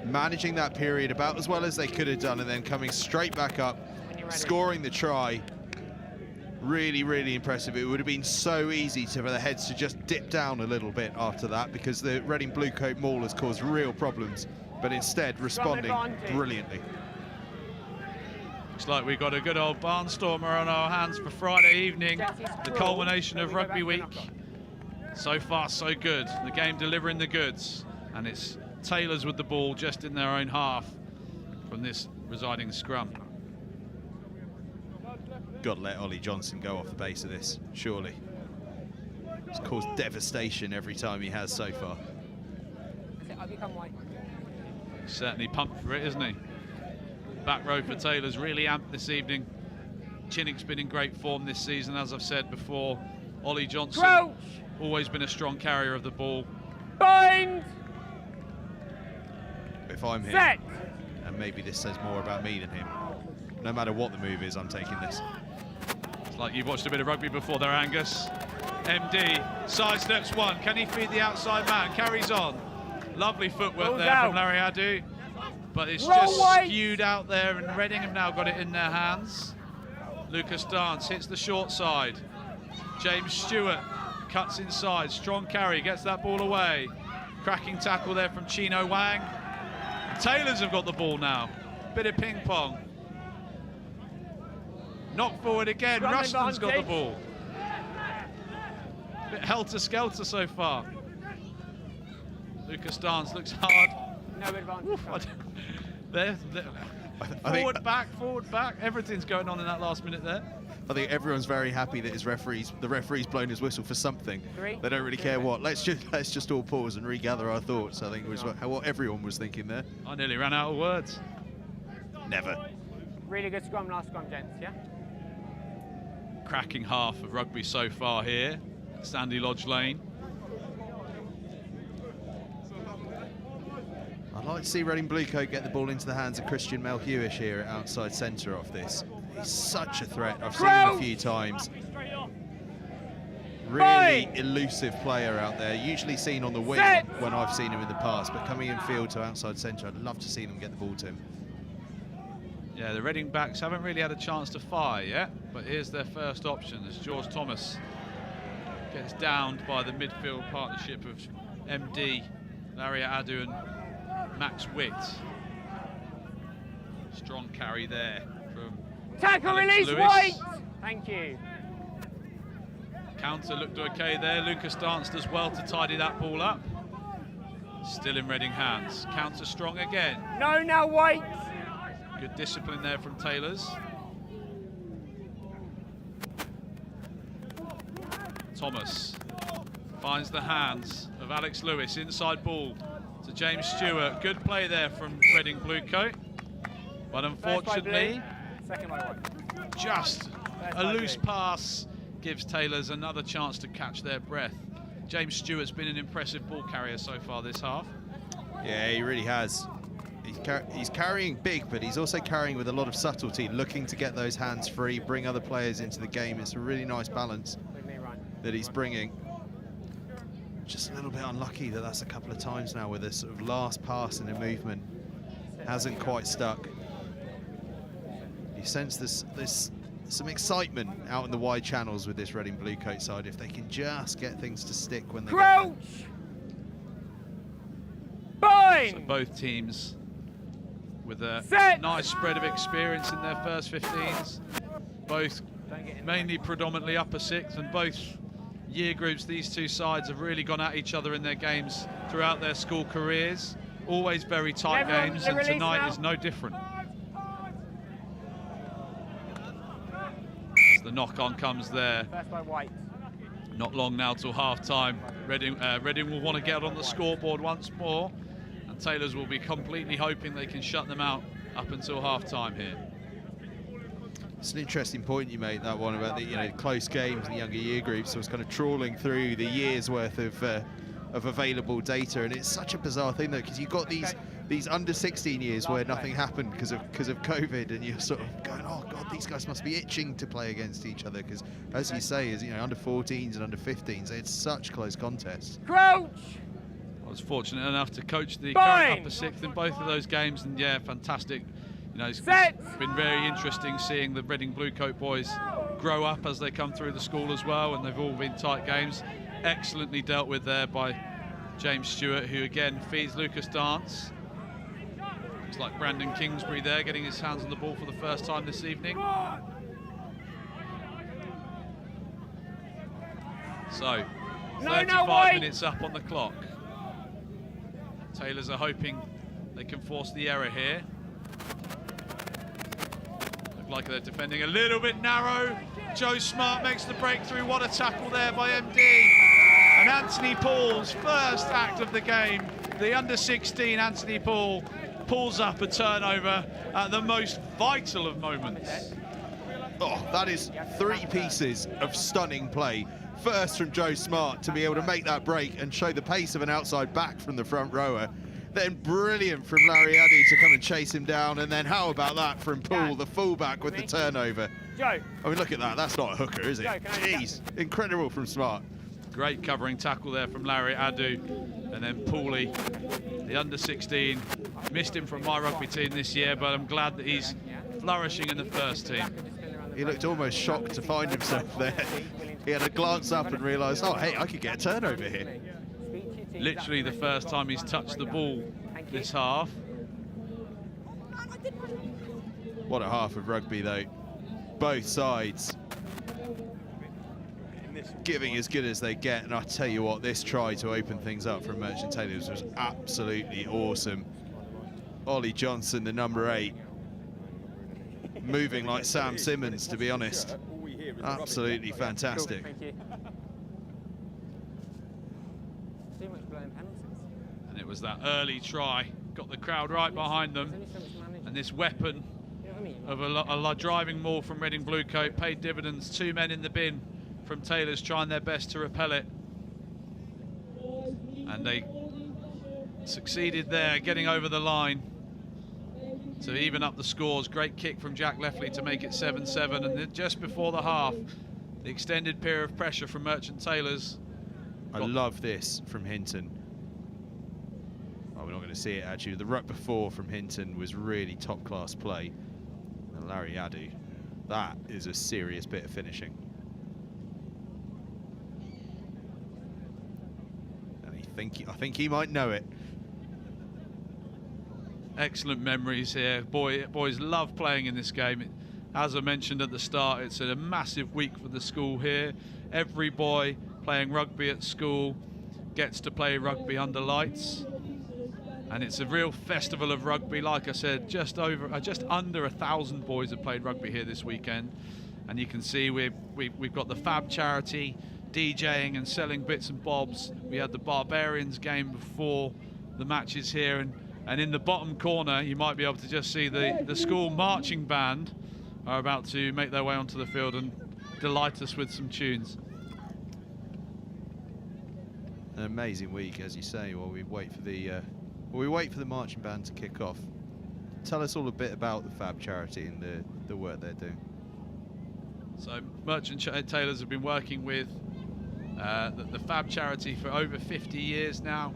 managing that period about as well as they could have done, and then coming straight back up, scoring the try. Really, really impressive. It would have been so easy for the heads to just dip down a little bit after that because the Reading Bluecoat maul has caused real problems, but instead responding brilliantly. Looks like we've got a good old barnstormer on our hands for Friday evening, the culmination of Rugby Week. So far, so good. The game delivering the goods. And it's Taylors with the ball just in their own half from this residing scrum. Got to let Ollie Johnson go off the base of this, surely. It's caused devastation every time he has so far. Certainly pumped for it, isn't he? Back row for Taylor's really amped this evening. Chinnick's been in great form this season, as I've said before. Ollie Johnson, Crouch. Always been a strong carrier of the ball. Bind. If I'm him, Set. and maybe this says more about me than him, no matter what the move is, I'm taking this. It's like you've watched a bit of rugby before there, Angus. MD sidesteps one. Can he feed the outside man? Carries on. Lovely footwork Balls there out. from Larry Adu. But it's Roll just weight. skewed out there, and Reading have now got it in their hands. Lucas Dance hits the short side. James Stewart cuts inside. Strong carry, gets that ball away. Cracking tackle there from Chino Wang. Taylors have got the ball now. Bit of ping pong. Knock forward again. Running Ruston's got the behind ball. Bit helter-skelter so far. Lucas Dance looks hard. No advantage. Oof, there. Forward, back. Everything's going on in that last minute there. I think everyone's very happy that the referee's blown his whistle for something. They don't really care what. Let's just all pause and regather our thoughts. I think was what everyone was thinking there. I nearly ran out of words. Never. Really good scrum, last scrum, gents, yeah? Cracking half of rugby so far here. Sandy Lodge Lane. I'd like to see Reading Bluecoat get the ball into the hands of Christian Melhuish here at outside centre off this. He's such a threat. I've seen him a few times. Really elusive player out there, usually seen on the wing when I've seen him in the past, but coming in field to outside centre, I'd love to see them get the ball to him. Yeah, the Reading backs haven't really had a chance to fire yet, but here's their first option as George Thomas gets downed by the midfield partnership of MD, Larry Adu and Max Witt. Strong carry there from Tackle Alex release, Lewis. White! Thank you. Counter looked okay there. Lucas Dance does well to tidy that ball up. Still in Reading hands. Counter strong again. No, now White! Good discipline there from Taylors. Thomas finds the hands of Alex Lewis. Inside ball to James Stewart. Good play there from Reading Bluecoat. But unfortunately, second by White. just a loose pass gives Taylors another chance to catch their breath. James Stewart's been an impressive ball carrier so far this half. Yeah, he really has. He's carrying big, but he's also carrying with a lot of subtlety, looking to get those hands free, bring other players into the game. It's a really nice balance that he's bringing. Just a little bit unlucky that that's a couple of times now where the sort of last pass in the movement hasn't quite stuck. You sense there's some excitement out in the wide channels with this Reading Bluecoat side if they can just get things to stick when they Crouch! So Bind! both teams with a Set! nice spread of experience in their first 15s. Both mainly predominantly upper sixth, and both year groups, these two sides have really gone at each other in their games throughout their school careers. Always very tight Everyone, games, the and release tonight now. is no different. As the knock-on comes there. First by White. Not long now till half-time. Reading will want to get on the scoreboard once more, and Taylors will be completely hoping they can shut them out up until half-time here. It's an interesting point you made, that one about the close games in the younger year groups. I was kind of trawling through the year's worth of available data, and it's such a bizarre thing though, because you've got these under 16 years where nothing happened because of COVID, and you're sort of going, oh god, these guys must be itching to play against each other, because as you say, is under 14s and under 15s, it's such close contests. Crouch! I was fortunate enough to coach the Bind! current upper sixth in both of those games, and yeah, fantastic. It's Set! been very interesting seeing the Reading Bluecoat boys grow up as they come through the school as well, and they've all been tight games. Excellently dealt with there by James Stewart, who again feeds Lucas Dance. Looks like Brandon Kingsbury there, getting his hands on the ball for the first time this evening. So, 35 minutes up on the clock. Taylors are hoping they can force the error here. Look like they're defending a little bit narrow. Joe Smart makes the breakthrough. What a tackle there by MD. And Anthony Paul's first act of the game. The under-16 Anthony Paul pulls up a turnover at the most vital of moments. Oh, that is 3 pieces of stunning play. First from Joe Smart to be able to make that break and show the pace of an outside back from the front rower. Then brilliant from Larry Addy to come and chase him down. And then how about that from Paul, the fullback, with the turnover. Joe. I mean, look at that. That's not a hooker, is it? Joe, Jeez, incredible from Smart. Great covering tackle there from Larry Adu. And then Paulie, the under-16, missed him from my rugby team this year, but I'm glad that he's flourishing in the first team. He looked almost shocked to find himself there. He had a glance up and realised, oh, hey, I could get a turnover here. Literally the first time he's touched the ball this half. What a half of rugby, though. Both sides giving as good as they get. And I tell you what, this try to open things up from Merchant Taylors was absolutely awesome. Ollie Johnson, the number 8, moving like Sam Simmons, to be honest. Absolutely fantastic. Cool, thank you. Too much blowing penalties. And it was that early try, got the crowd right behind them. And this weapon of a driving maul from Reading Bluecoat paid dividends. 2 men in the bin from Taylors trying their best to repel it. And they succeeded there, getting over the line to even up the scores. Great kick from Jack Leffley to make it 7-7. And then just before the half, the extended period of pressure from Merchant Taylors. I love this from Hinton. Oh, we're not going to see it actually. The ruck before from Hinton was really top class play. And Larry Adu, that is a serious bit of finishing. And I think he might know it. Excellent memories here. Boys love playing in this game. As I mentioned at the start, it's a massive week for the school here. Every boy playing rugby at school gets to play rugby under lights. And it's a real festival of rugby. Like I said, just under 1,000 boys have played rugby here this weekend. And you can see we've got the Phab charity DJing and selling bits and bobs. We had the Barbarians game before the matches here, and in the bottom corner you might be able to just see the school marching band are about to make their way onto the field and delight us with some tunes. An amazing week, as you say, while we wait for the marching band to kick off. Tell us all a bit about the Phab charity and the work they're doing. So Merchant Taylors have been working with the Phab charity for over 50 years now.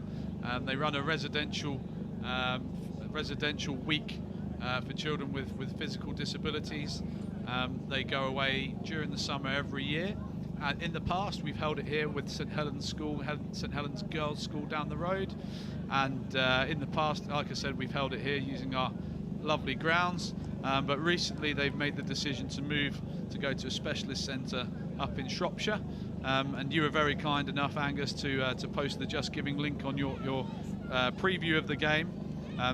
They run a residential week for children with physical disabilities. They go away during the summer every year. In the past, we've held it here with St Helens School, St Helens Girls' School down the road. And in the past, like I said, we've held it here using our lovely grounds. But recently, they've made the decision to move to go to a specialist centre up in Shropshire. And you were very kind enough, Angus, to post the Just Giving link on your preview of the game.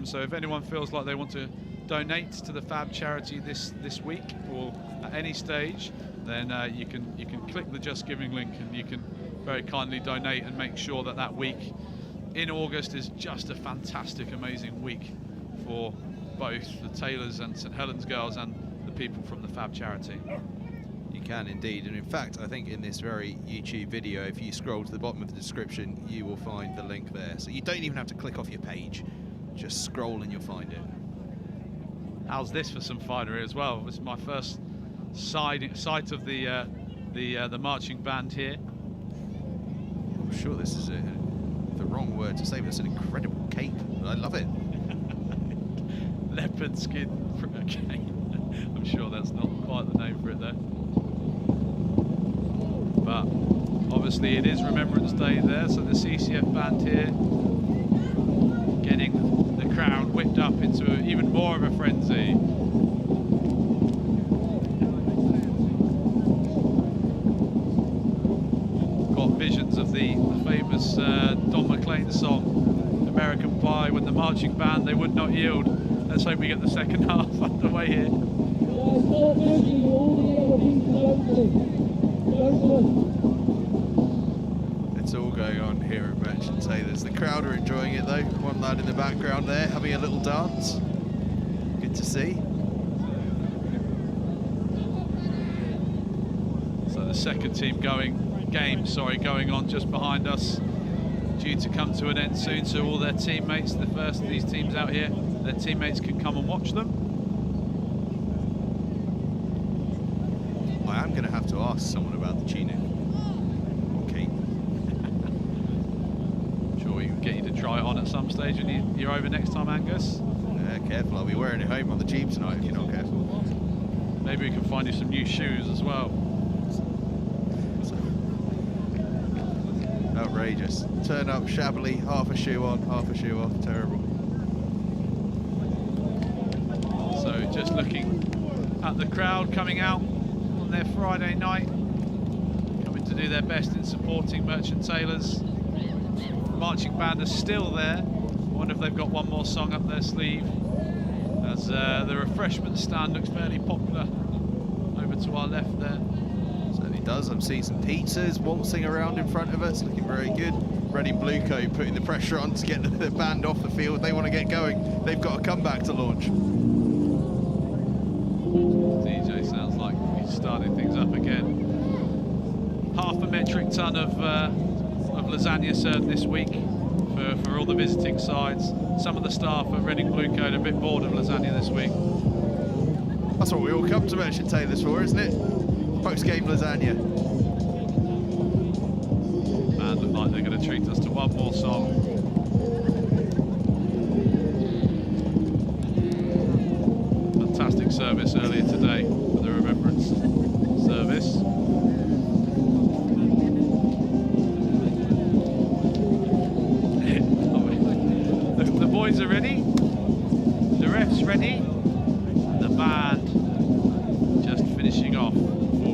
So if anyone feels like they want to donate to the Phab charity this week or at any stage, then you can click the Just Giving link and you can very kindly donate and make sure that week in August is just a fantastic, amazing week for both the Taylors and St Helens girls and the people from the Phab charity. You can indeed, and in fact I think in this very YouTube video, if you scroll to the bottom of the description, you will find the link there, so you don't even have to click off your page, just scroll and you'll find it. How's this for some finery as well? This is my first sight of the marching band here. I'm sure this is the wrong word to say, but it's an incredible cape. I love it. Leopard skin cape. I'm sure that's not quite the name for it though. But obviously it is Remembrance Day there, so the CCF band here getting the crowd whipped up into even more of a frenzy. Got visions of the the famous Don McLean song, American Pie, when the marching band, they would not yield. Let's hope we get the second half underway here. It's all going on here at Merchant Taylors. The crowd are enjoying it though. One lad in the background there having a little dance. Good to see. So the second game going on just behind us, due to come to an end soon, so all their teammates, the first of these teams out here, their teammates can come and watch them. I am going to have to ask someone about the tunic. Okay. I'm sure we can get you to try it on at some stage when you're over next time, Angus. Careful, I'll be wearing it home on the tube tonight if you're not careful. Maybe we can find you some new shoes as well. Outrageous. Turn up shabbily, half a shoe on, half a shoe off. Terrible. So just looking at the crowd coming out on their Friday night, coming to do their best in supporting Merchant Taylors. Marching band is still there. I wonder if they've got one more song up their sleeve, as the refreshment stand looks fairly popular over to our left there. Certainly does. I'm seeing some pizzas waltzing around in front of us, looking very good. Reading Bluecoat putting the pressure on to get the band off the field. They want to get going. They've got a comeback to launch. DJ sounds like he's starting things up again. Half a metric ton of lasagna served this week for all the visiting sides. Some of the staff at Reading Bluecoat are a bit bored of lasagna this week. That's what we all come to Merchant Taylors for, isn't it? Post-game lasagna. And look like they're going to treat us to one more song. Fantastic service earlier today for the remembrance service. The boys are ready. The ref's ready. The band just finishing off before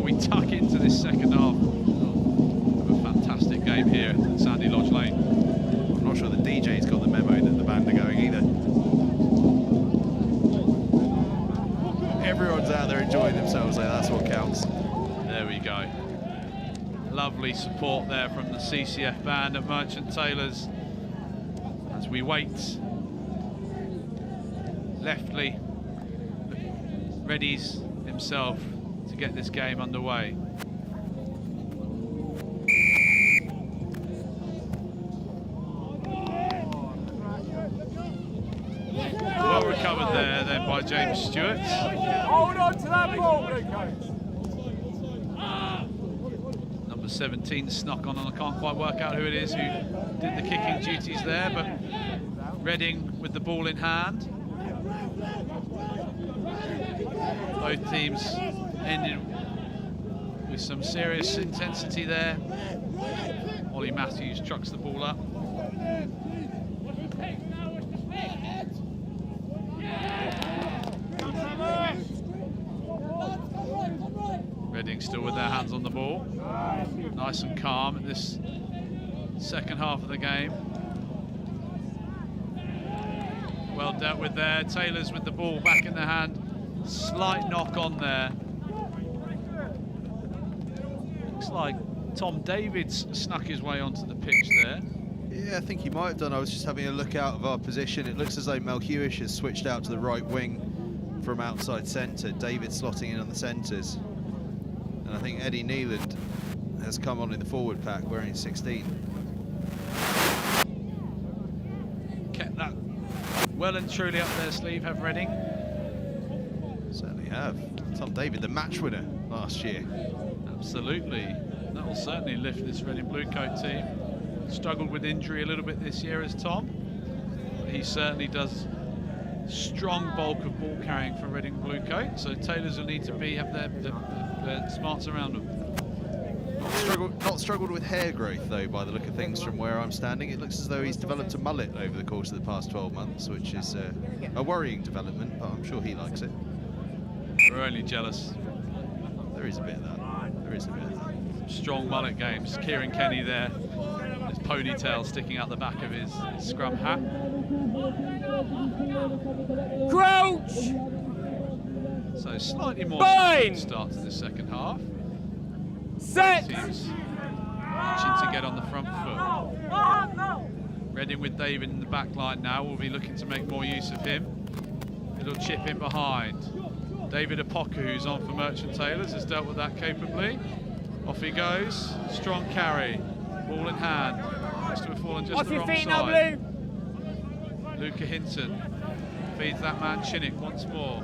we tuck into this second half of a fantastic game here at Sandy Lodge Lane. I'm not sure the DJ's got the memo that the band are going either. Everyone's out there enjoying themselves, so that's what counts. There we go. Lovely support there from the CCF band at Merchant Taylors as we wait. Leftly readies himself to get this game underway. Well recovered there then by James Stewart. Hold on to that ball, Bluecoats. Number 17 snuck on, and I can't quite work out who it is who did the kicking duties there, but Reading with the ball in hand. Both teams ended with some serious intensity there. Ollie Matthews trucks the ball up. Reading still with their hands on the ball. Nice and calm at this second half of the game. Well dealt with there. Taylors with the ball back in their hand. Slight knock on there. Looks like Tom Davids snuck his way onto the pitch there. Yeah, I think he might have done. I was just having a look out of our position. It looks as though Mel Hewish has switched out to the right wing from outside centre. David slotting in on the centres. And I think Eddie Neeland has come on in the forward pack wearing 16. Kept that well and truly up their sleeve, have Reading. Certainly have. Tom David, the match winner last year. Absolutely. That will certainly lift this Reading Bluecoat team. Struggled with injury a little bit this year as Tom. But he certainly does strong bulk of ball carrying for Reading Bluecoat. So Taylors will need to have their smarts around them. Not struggled with hair growth though, by the look of things from where I'm standing. It looks as though he's developed a mullet over the course of the past 12 months, which is a worrying development, but I'm sure he likes it. We're only jealous. There is a bit of that. There is a bit of that. strong mullet games. Kieran Kenny there, his ponytail sticking out the back of his scrum hat. Crouch! So slightly more Bind! start to the second half. Set! Teams itching to get on the front foot. Reading with David in the back line now. We'll be looking to make more use of him. Little chip in behind. David Apoka, who's on for Merchant Taylors, has dealt with that capably. Off he goes. Strong carry. Ball in hand. Looks to have fallen just the wrong side. Luca Hinton feeds that man Chinnick once more.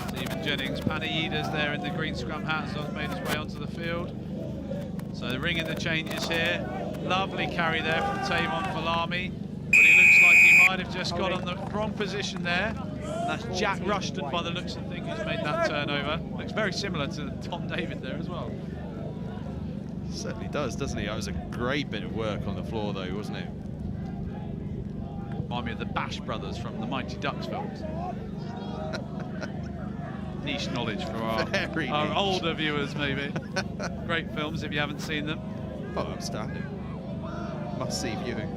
Stephen Jennings, Panayita's there in the green scrum hat, has made his way onto the field. So the ring in the changes here. Lovely carry there from Tavon Falami, but he looks like he might have just got on the wrong position there. And that's Jack Rushton by the looks of things who's made that turnover. Looks very similar to Tom David there as well. Certainly does, doesn't he? That was a great bit of work on the floor though, wasn't it? Remind me of the Bash Brothers from the Mighty Ducks films. Niche knowledge for our older viewers, maybe. Great films if you haven't seen them. Oh, outstanding. Must-see viewing.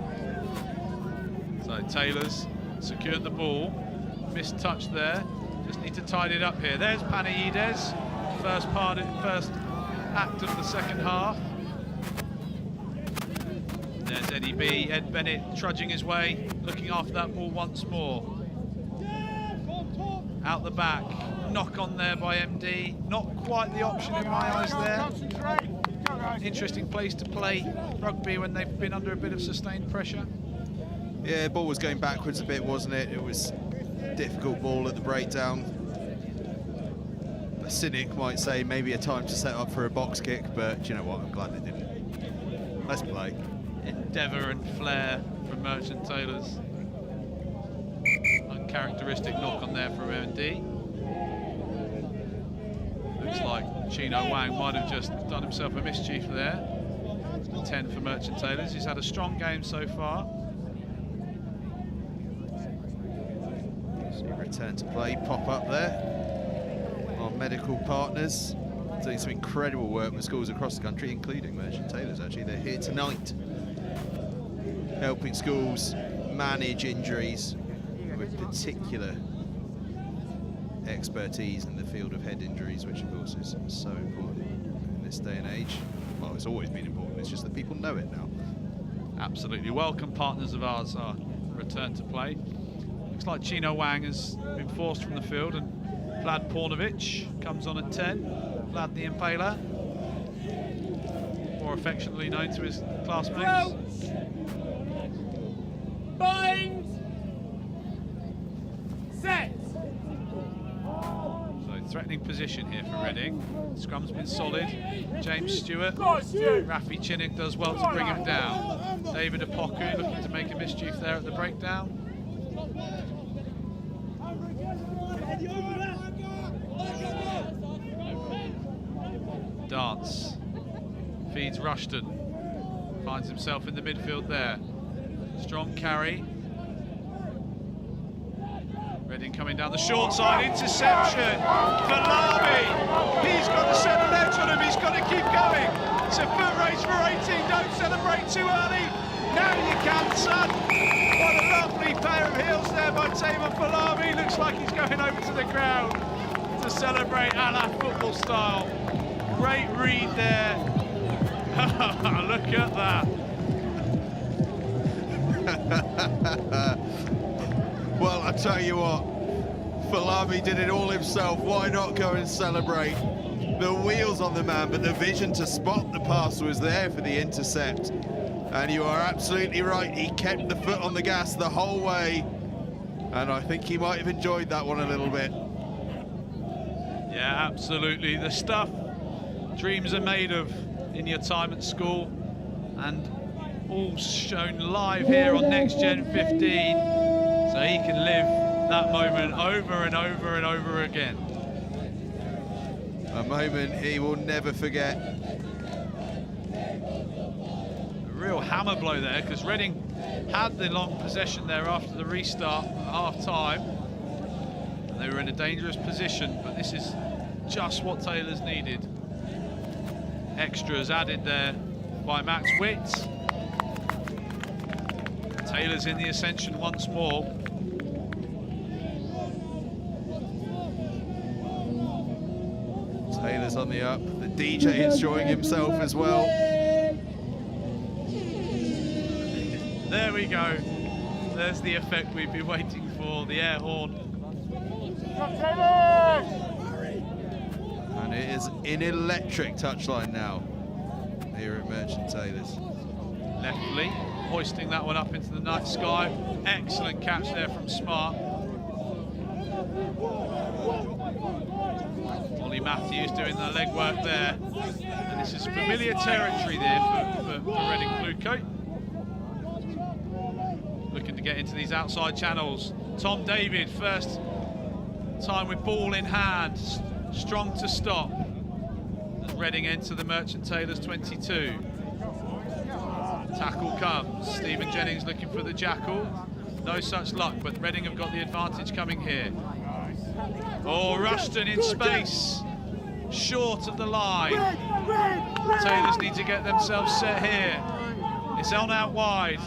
So Taylor's secured the ball. Missed touch there. Just need to tidy it up here. There's Panayita's first act of the second half. There's Eddie B. Ed Bennett trudging his way, looking after that ball once more. Out the back. Knock on there by MD. Not quite the option in my eyes there. Interesting place to play rugby when they've been under a bit of sustained pressure. Yeah, ball was going backwards a bit, wasn't it? It was a difficult ball at the breakdown. A cynic might say maybe a time to set up for a box kick, but you know what? I'm glad they didn't. Let's play. Endeavour and flair from Merchant Taylors. Uncharacteristic knock on there from MD. Looks like Chino Wang might have just done himself a mischief there. The 10 for Merchant Taylors. He's had a strong game so far. So return to play, pop up there. Our medical partners doing some incredible work with schools across the country, including Merchant Taylors actually. They're here tonight, helping schools manage injuries with particular expertise in the field of head injuries, which of course is so important in this day and age. Well, it's always been important, it's just that people know it now. Absolutely. Welcome partners of ours are return to play. Looks like Chino Wang has been forced from the field and Vlad Pornovich comes on at 10. Vlad the Impaler, more affectionately known to his classmates. Bind! Set! Threatening position here for Reading. Scrum's been solid. James Stewart. Rafi Chinnick does well to bring him down. David Apoku looking to make a mischief there at the breakdown. Dance. Feeds Rushton. Finds himself in the midfield there. Strong carry. Reading coming down the short side, interception. Falami, he's got the centre edge on him, he's got to keep going. It's a foot race for 18, don't celebrate too early. Now you can, son. What a lovely pair of heels there by Tavon Falami. Looks like he's going over to the ground to celebrate a la football style. Great read there. Look at that. Well, I tell you what, Falami did it all himself. Why not go and celebrate? The wheels on the man, but the vision to spot the pass was there for the intercept. And you are absolutely right, he kept the foot on the gas the whole way. And I think he might have enjoyed that one a little bit. Yeah, absolutely. The stuff dreams are made of in your time at school, and all shown live here on Next Gen 15. So he can live that moment over and over and over again. A moment he will never forget. A real hammer blow there, because Reading had the long possession there after the restart at half-time. They were in a dangerous position, but this is just what Taylor's needed. Extras added there by Max Witt. Taylor's in the ascension once more. Taylor's on the up. The DJ enjoying himself as well. There we go. There's the effect we've been waiting for, the air horn. And it is an electric touchline now here at Merchant Taylors. Leftly, hoisting that one up into the night sky. Excellent catch there from Smart. Ollie Matthews doing the legwork there. And this is familiar territory there for Reading Bluecoat. Looking to get into these outside channels. Tom David, first time with ball in hand. Strong to stop. As Reading enter the Merchant Taylors 22. Tackle comes. Stephen Jennings looking for the jackal. No such luck, but Reading have got the advantage coming here. Oh, Rushton in space. Short of the line. Taylors need to get themselves set here. It's on out wide.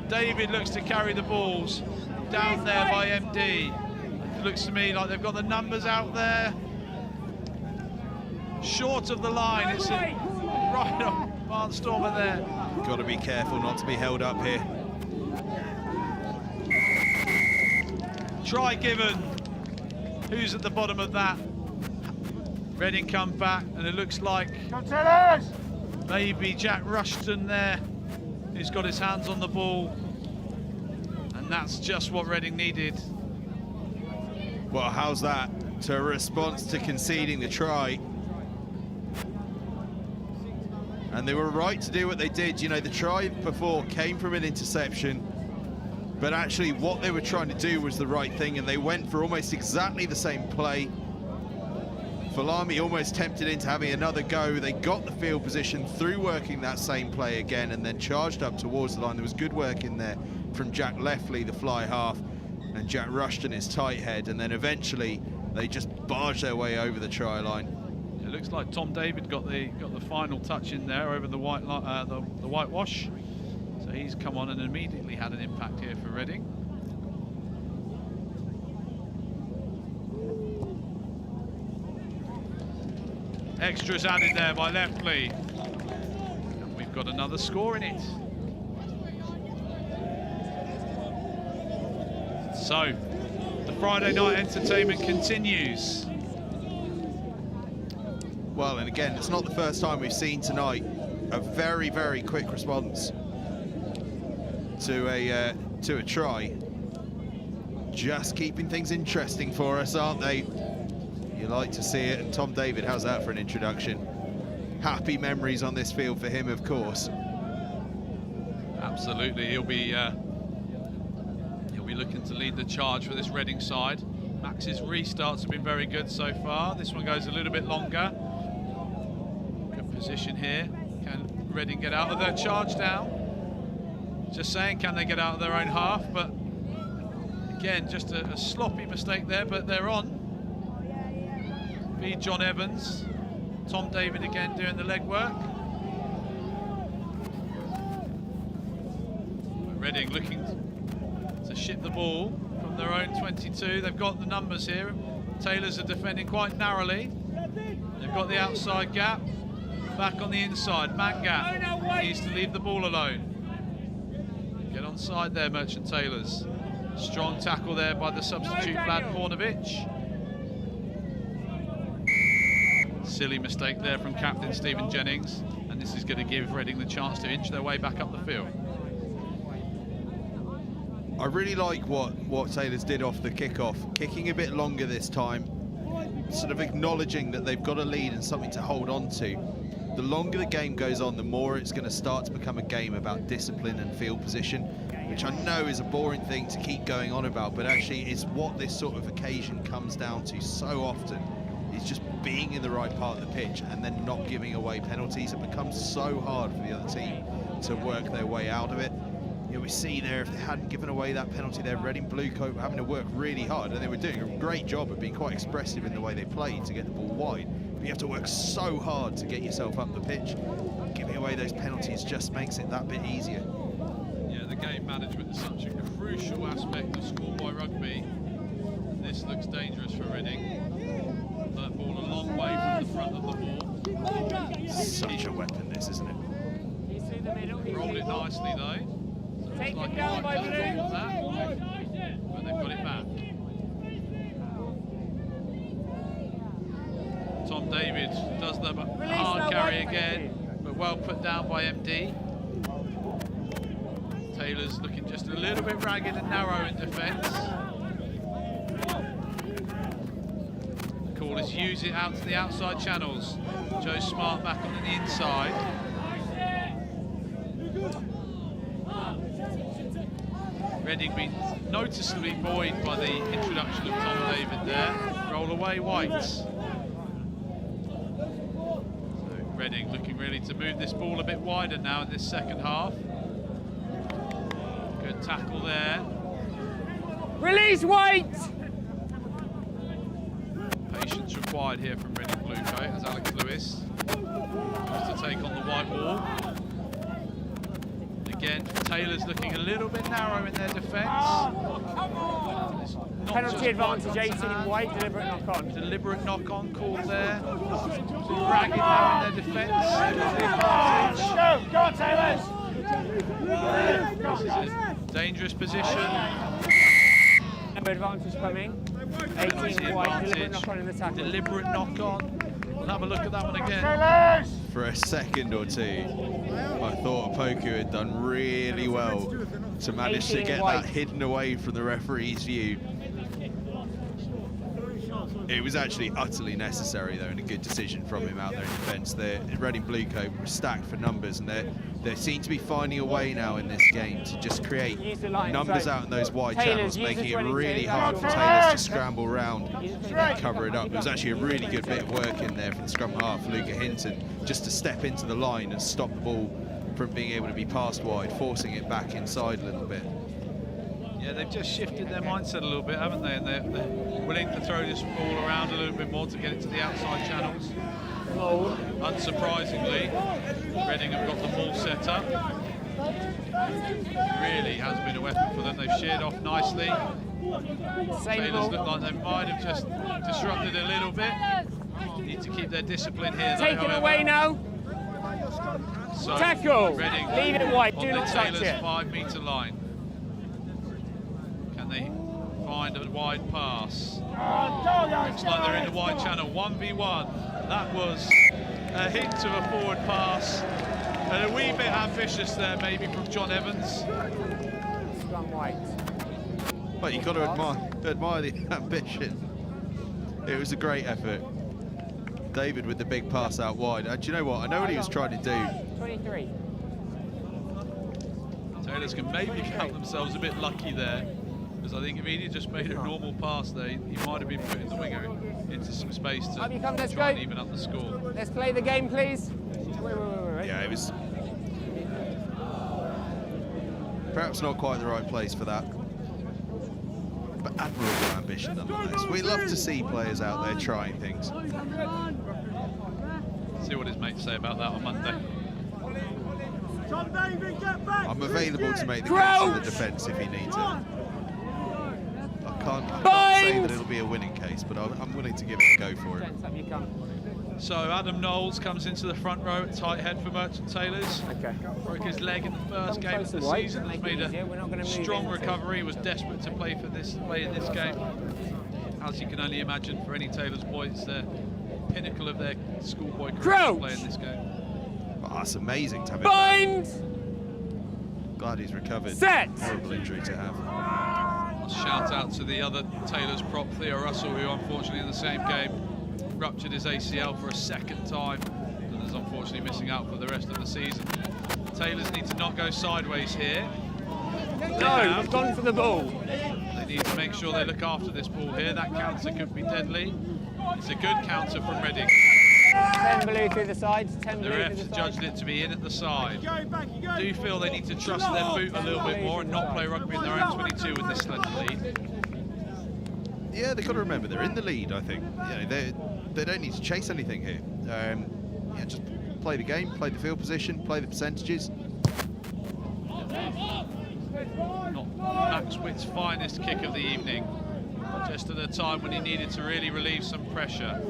David looks to carry the balls. Down there by MD. It looks to me like they've got the numbers out there. Short of the line. It's right on Barnstormer there. Got to be careful not to be held up here. Try given. Who's at the bottom of that? Reading come back, and it looks like maybe Jack Rushton there, who's got his hands on the ball. And that's just what Reading needed. Well, how's that to a response to conceding the try? And they were right to do what they did. You know, the try before came from an interception, but actually what they were trying to do was the right thing, and they went for almost exactly the same play. Falami almost tempted into having another go. They got the field position through working that same play again, and then charged up towards the line. There was good work in there from Jack Lefley, the fly half, and Jack Rushton, his tight head, and then eventually they just barged their way over the try line. It looks like Tom David got the final touch in there over the whitewash. So he's come on and immediately had an impact here for Reading. Extras added there by Lefley. And we've got another score in it. So, the Friday night entertainment continues. Well, and again, it's not the first time we've seen tonight a very, very quick response to a try. Just keeping things interesting for us, aren't they? You like to see it. And Tom David, how's that for an introduction? Happy memories on this field for him, of course. Absolutely, he'll be looking to lead the charge for this Reading side. Max's restarts have been very good so far. This one goes a little bit longer. Good position here. Can Reading get out of their charge down? Just saying, can they get out of their own half? But again, just a sloppy mistake there, but they're on. Be John Evans. Tom David again doing the legwork. Reading looking to ship the ball from their own 22. They've got the numbers here. Taylors are defending quite narrowly. They've got the outside gap. Back on the inside, Mangat needs to leave the ball alone. Get onside there, Merchant Taylors. Strong tackle there by the substitute Vlad Pornovic. Silly mistake there from captain Stephen Jennings, and this is going to give Reading the chance to inch their way back up the field. I really like what Taylors did off the kickoff, kicking a bit longer this time, sort of acknowledging that they've got a lead and something to hold on to. The longer the game goes on, the more it's going to start to become a game about discipline and field position, which I know is a boring thing to keep going on about, but actually is what this sort of occasion comes down to so often. Is just being in the right part of the pitch and then not giving away penalties. It becomes so hard for the other team to work their way out of it. we see there, if they hadn't given away that penalty there, Reading Bluecoat were having to work really hard, and they were doing a great job of being quite expressive in the way they played to get the ball wide. But you have to work so hard to get yourself up the pitch. Giving away those penalties just makes it that bit easier. Yeah, the game management is such a crucial aspect of schoolboy rugby. This looks dangerous for Reading. That ball a long way from the front of the ball. Such a weapon, this, isn't it? Rolled it nicely though. So Take looks like it down by might just drop that, but they've got it back. Tom David does the hard carry again, but well put down by MD. Taylor's looking just a little bit ragged and narrow in defence. The call is use it out to the outside channels. Joe Smart back on the inside. Reading being noticeably buoyed by the introduction of Tom David there. Roll away Whites. So Reading looking really to move this ball a bit wider now in this second half. Good tackle there. Release White! Patience required here from Reading Bluecoat as Alex Lewis tries to take on the white wall. Again, Taylor's looking a little bit narrow in their defence. Penalty advantage 18 White, deliberate knock-on. Deliberate knock-on called there. Too ragged now in their defence. Go on, Taylors! This is a dangerous position. Number advantage coming. 18 White, deliberate knock-on in the tackle. Deliberate knock-on. We'll have a look at that one again. Taylors! For a second or two, I thought Opoku had done really well to manage to get that hidden away from the referee's view. It was actually utterly necessary, though, and a good decision from him out there in defence. The Reading Bluecoat were stacked for numbers, and they seem to be finding a way now in this game to just create numbers out in those wide channels, making it really hard for Taylors to scramble around and cover it up. It was actually a really good bit of work in there from the scrum half, Luca Hinton, just to step into the line and stop the ball from being able to be passed wide, forcing it back inside a little bit. Yeah, they've just shifted their mindset a little bit, haven't they? And they're willing to throw this ball around a little bit more to get it to the outside channels. Unsurprisingly, Reading have got the ball set up. Really has been a weapon for them. They've sheared off nicely. Taylors look like they might have just disrupted a little bit. Need to keep their discipline here, though, Taken however. away now. So Tackle. Reading Leave it White. on Do the not touch Taylors' it. 5-metre line. Can they find a wide pass? Looks like they're in the wide channel. 1v1. That was a hint of a forward pass. And a wee bit ambitious there, maybe, from John Evans. Scrum White. But you've got to admire the ambition. It was a great effort. David with the big pass out wide. Do you know what? I know what he was trying to do. 23. Taylors can maybe count themselves a bit lucky there, because I think if he'd just made a normal pass there, he might have been putting the winger into some space to Up you come, let's try and go. even up the score. Let's play the game, please. Wait. Yeah, it was perhaps not quite the right place for that, but admirable ambition nonetheless. We love to see players out there trying things. See what his mates say about that on Monday. I'm available to make the case in the defence if he needs it. I can't say that it'll be a winning case, but I'm willing to give it a go for it. Up you come. So Adam Knowles comes into the front row at tight head for Merchant Taylors. Okay. Broke his leg in the first game of the season. Has made a strong recovery. Was desperate to play in this game. As you can only imagine, for any Taylors boy, it's the pinnacle of their schoolboy career to play in this game. Oh, that's amazing to have it. Bind! Glad he's recovered. Set! Horrible injury to have. Shout out to the other Taylors prop, Theo Russell, who unfortunately in the same game ruptured his ACL for a second time and is unfortunately missing out for the rest of the season. Taylors need to not go sideways here. No, we've gone for the ball. They need to make sure they look after this ball here. That counter could be deadly. It's a good counter from Reading. 10 blue through the sides, 10 The blue through refs the sides. judged it to be in at the side. Do feel they need to trust their boot a little bit more and not play rugby in their own 22 with this slender lead. Yeah, they've got to remember they're in the lead, I think. You know, they don't need to chase anything here. Yeah, just play the game, play the field position, play the percentages. Not Max Witt's finest kick of the evening. Just at a time when he needed to really relieve some pressure.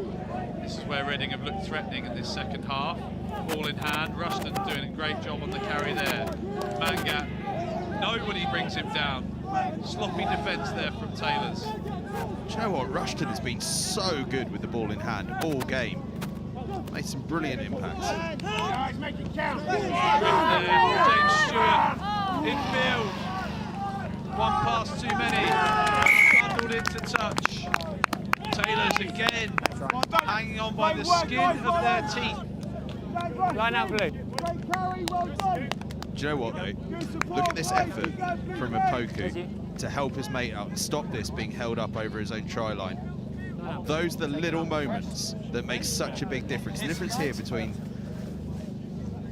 This is where Reading have looked threatening in this second half. Ball in hand, Rushton doing a great job on the carry there. Mangat, nobody brings him down. Sloppy defence there from Taylor's. Do you know what? Rushton has been so good with the ball in hand all game. Made some brilliant impacts. Guys, make it count. James Stewart in field. One pass too many. Bundled into touch. Taylor's again hanging on by the skin of their teeth. Line out blue. Do you know what though? Look at this effort from Opoku to help his mate out and stop this being held up over his own try line. Those are the little moments that make such a big difference. The difference here between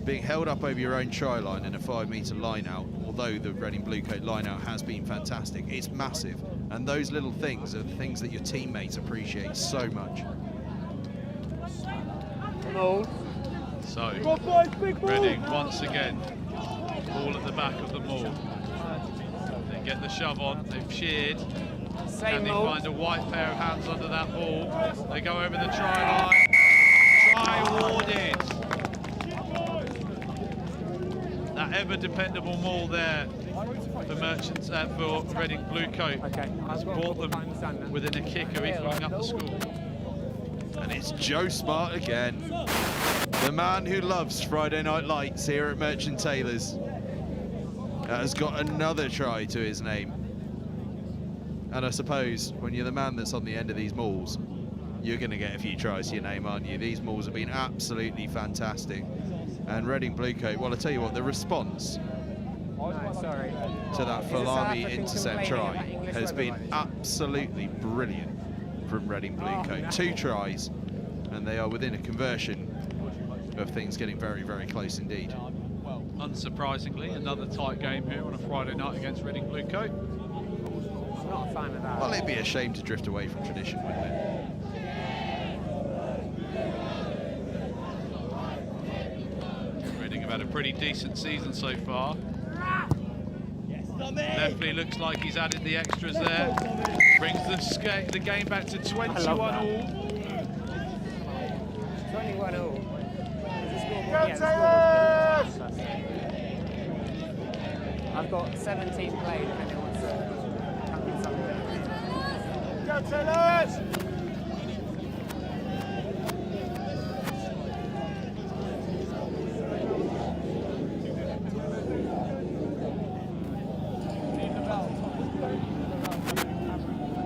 being held up over your own try line and a 5-metre line out, although the Reading Bluecoat line out has been fantastic, it's massive. And those little things are the things that your teammates appreciate so much. So, Reading once again, ball at the back of the maul. They get the shove on, they've sheared. Can they find a white pair of hands under that ball? They go over the try line. Try awarded. That ever dependable maul there for Merchants for Reading Bluecoat has brought them within a kick of equalling up the score. And it's Joe Smart again. The man who loves Friday Night Lights here at Merchant Taylors has got another try to his name. And I suppose when you're the man that's on the end of these mauls, you're going to get a few tries to your name, aren't you? These mauls have been absolutely fantastic. And Reading Bluecoat, well, I tell you what, the response to that Falami intercept try has been absolutely brilliant from Reading Bluecoat. 2 tries, and they are within a conversion of things getting very, very close indeed. Unsurprisingly, another tight game here on a Friday night against Reading Bluecoat. I'm not a fan of that. Well, it'd be a shame to drift away from tradition, wouldn't it? Reading have had a pretty decent season so far. Leftley looks like he's added the extras there. Brings the game back to 21 all. 21 all. I've got 17 played if anyone wants to come in something. Go Taylors!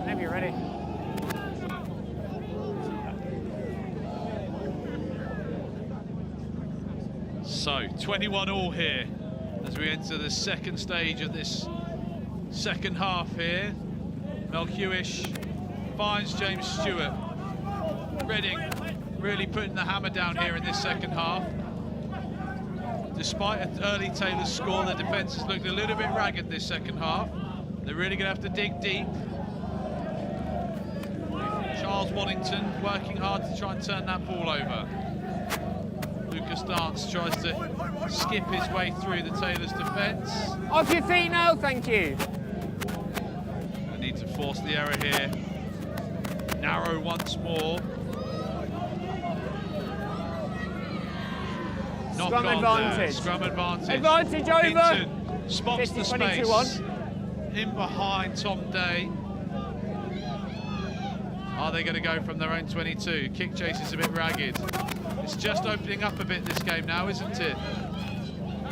Whenever you're ready. So, 21 all here as we enter the second stage of this second half here. Melchiwish finds James Stewart. Reading really putting the hammer down here in this second half. Despite an early Taylor's score, the defence has looked a little bit ragged this second half. They're really going to have to dig deep. Charles Waddington working hard to try and turn that ball over. Lucas Dance tries to skip his way through the Taylors' defence. Off your feet now, thank you. They need to force the error here. Narrow once more. Knock Scrum on advantage. there. Scrum advantage. Advantage over. Hinton spots the 50, space. 22-1. In behind Tom Day. Are they going to go from their own 22? Kick chase is a bit ragged. It's just opening up a bit this game now, isn't it?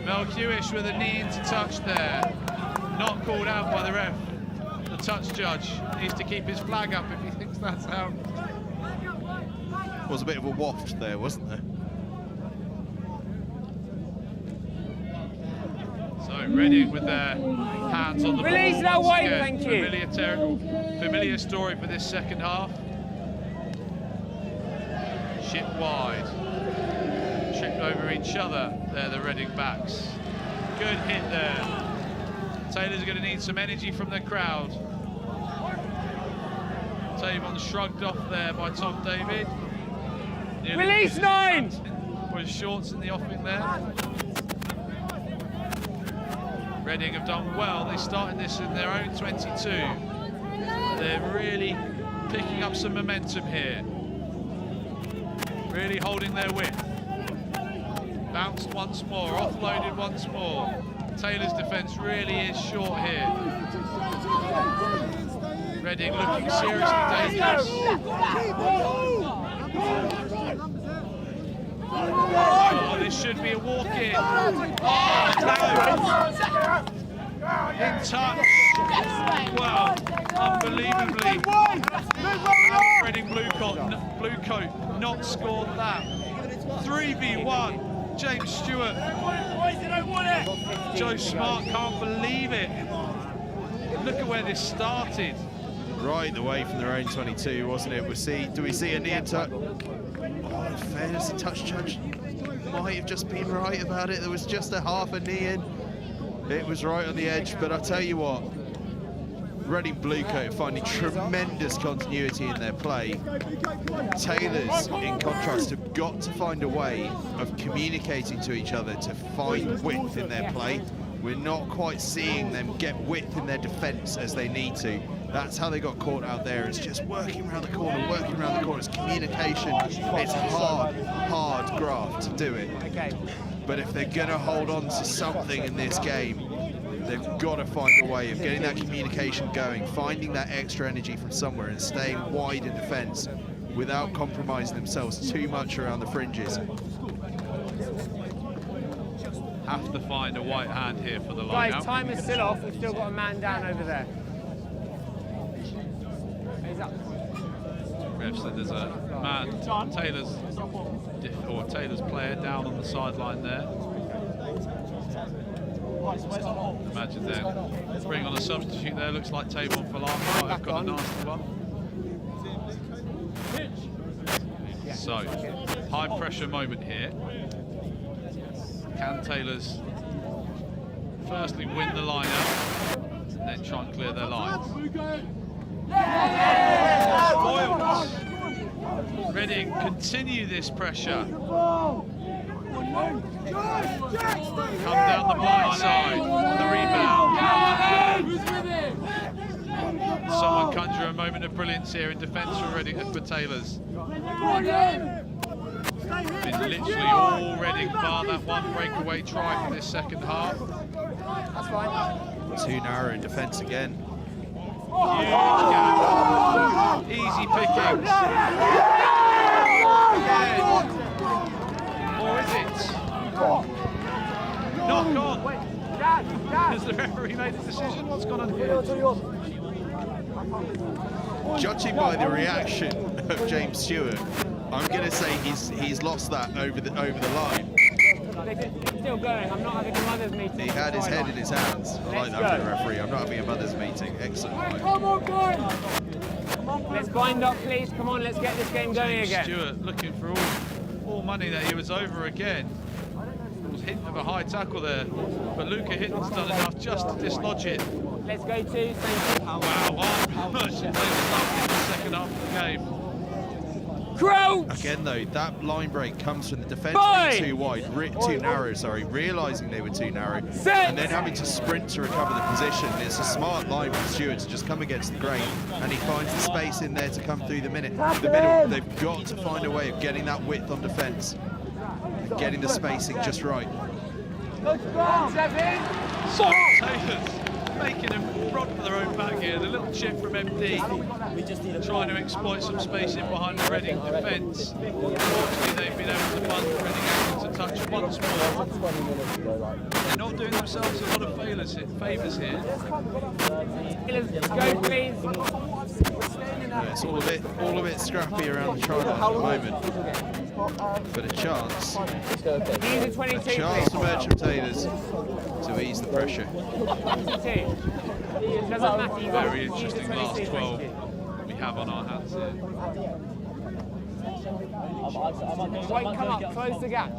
Melchiwish with a knee into touch there. Not called out by the ref. The touch judge needs to keep his flag up if he thinks that's out. Was a bit of a waft there, wasn't there? So Reading with their hands on the ball. Release that once weight, again. thank you. Familiar story for this second half. Chip wide. Tripped over each other. They're the Reading backs. Good hit there. Taylor's going to need some energy from the crowd. Tavon shrugged off there by Tom David. Nearly Release 9! For his shorts in the offing there. Reading have done well. They started this in their own 22. They're really picking up some momentum here. Really holding their width. Bounced once more, offloaded once more. Taylor's defence really is short here. Reading looking seriously dangerous. Oh, this should be a walk-in. Oh, in touch. Well, unbelievably, Reading Blue Coat not scored that. 3v1. James Stewart. Joe Smart can't believe it. Look at where this started. Right away from their own 22, wasn't it? Do we see a knee and touch? Oh, in fairness, the touch judge might have just been right about it. There was just a half a knee in. It was right on the edge, but I'll tell you what, Reading Blue Coat finding tremendous continuity in their play. Taylors, in contrast, have got to find a way of communicating to each other to find width in their play. We're not quite seeing them get width in their defence as they need to. That's how they got caught out there. It's just working around the corner, working around the corner. It's communication. It's hard graft to do it. But if they're going to hold on to something in this game, they've got to find a way of getting that communication going, finding that extra energy from somewhere and staying wide in defence without compromising themselves too much around the fringes. Have to find a white hand here for the line. Guys, time is still off. We've still got a man down over there. He's up. Rev said there's a man, Taylor's player down on the sideline there. Imagine then bring on a substitute there. Looks like Tavon Falana might have got a nasty one. So, high pressure moment here. Can Taylors firstly win the line out and then try and clear their lines? Spoiled. Reading continue this pressure. Come down the blind side, the rebound. Someone conjure a moment of brilliance here in defence for Reading for Taylors. Been literally all Reading bar that one breakaway try for this second half. That's fine. Too narrow in defence again. Huge gap. Easy pickings. Again. Or is it? Knock on. Has the referee made a decision? What's gone on here? Judging by the reaction of James Stewart, I'm going to say he's lost that over the line. It's still going. I'm not having a mother's meeting. He had his head in his hands. I like that for the referee. I'm not having a mother's meeting. Excellent. Come on, guys! Let's bind up, please. Come on, let's get this game going again. Stewart looking for all money there. He was over again. There was a hint of a high tackle there, but Luca Hitton's done enough just to dislodge it. Let's go to St Paul. Wow, Merchant Taylor's up in the second half of the game. Crouch! Again, though, that line break comes from the defence being too wide, too narrow, realising they were too narrow, and then having to sprint to recover the position. It's a smart line from Stewart to just come against the grain, and he finds the space in there to come through the middle. They've got to find a way of getting that width on defence, getting the spacing just right. So Taylors making them run for their own back here. The little chip from MD, trying to exploit some space in behind the Reading defence. Unfortunately, they've been able to bund Reading able to touch once more. They're not doing themselves a lot of favours here. Go, please. Yeah, it's all a bit scrappy around the trial line at the moment. But a chance for Merchant Taylors to ease the pressure. Very interesting last 12 we have on our hands here. White, come up, close the gap,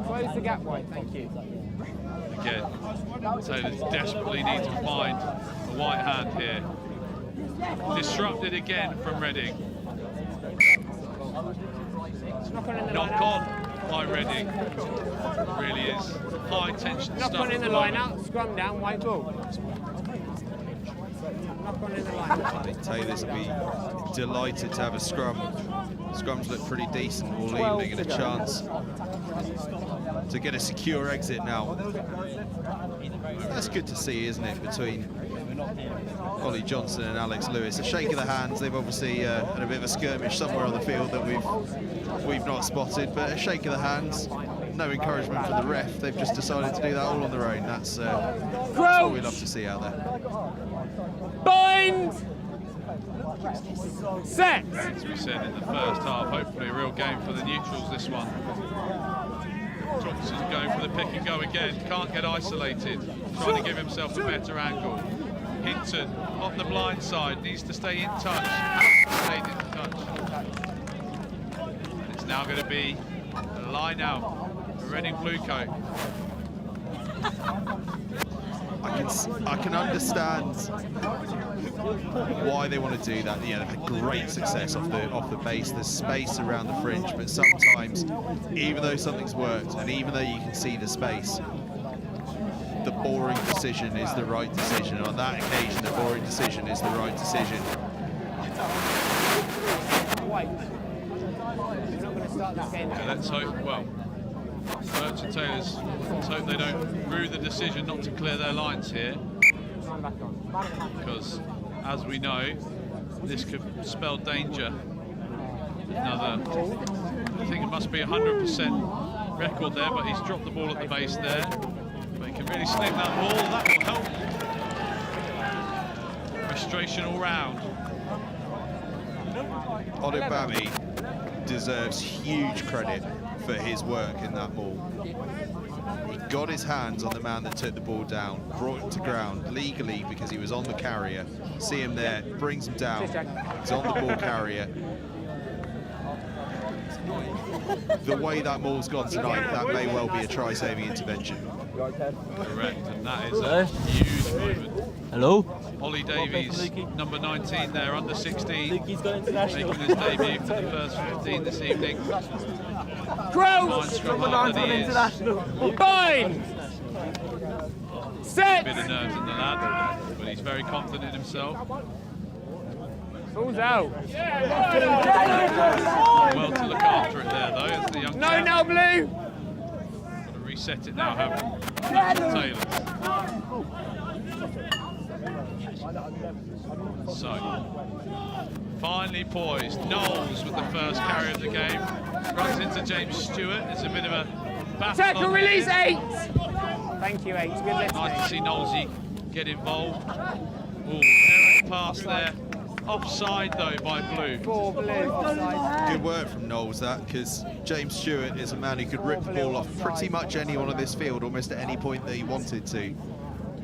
White, thank you. Again, Taylors desperately need to find a white hand here. Disrupted again from Reading. Knock on by Reading. Really is high tension Knock stuff. on in the line out, scrum down, white ball. Knock on in the line I think Taylors will be delighted to have a scrum. Scrums look pretty decent all evening and a chance to get a secure exit now. That's good to see, isn't it, between Ollie Johnson and Alex Lewis. A shake of the hands. They've obviously had a bit of a skirmish somewhere on the field that we've not spotted, but a shake of the hands. No encouragement from the ref. They've just decided to do that all on their own. That's what we love to see out there. Bind! Set! As we said in the first half, hopefully a real game for the neutrals this one. Johnson's going for the pick and go again, can't get isolated, trying to give himself a better angle. Hinton on the blind side, needs to stay in touch, stayed in touch. It's now going to be a line out for Reading Bluecoat. I can understand why they want to do that. Yeah, they've had great success off the base. There's space around the fringe, but sometimes, even though something's worked and even though you can see the space, the boring decision is the right decision. And on that occasion, the boring decision is the right decision. Let's hope, well, Merchant Taylors, let's hope they don't rue the decision not to clear their lines here, because as we know, this could spell danger. Another, I think it must be 100% record there, but he's dropped the ball at the base there. But he can really sling that ball, that will help. Frustration all round. Odobami deserves huge credit for his work in that ball. He got his hands on the man that took the ball down, brought it to ground legally because he was on the carrier. See him there, brings him down. He's on the ball carrier. The way that ball's gone tonight, that may well be a try-saving intervention. Correct, and that is a huge moment. Hello? Ollie Davies, number 19 there, under 16, making his debut for the first 15 this evening. Crouch! Bind! Set! A bit of nerves in the lad, but he's very confident in himself. Ball's out. Well to look after it there, though, as the young chap. No, Blue! Got to reset it now, haven't Taylors. So, finally poised. Knowles with the first carry of the game. Runs into James Stewart. It's a bit of a battle. Tackle release 8! Thank you, 8. Good listening. Nice to see Knowlesy get involved. Ooh, errant pass there. Offside though by Blue. For Blue, offside. Good work from Knowles, that, because James Stewart is a man who could rip the ball off pretty much anyone on this field almost at any point that he wanted to.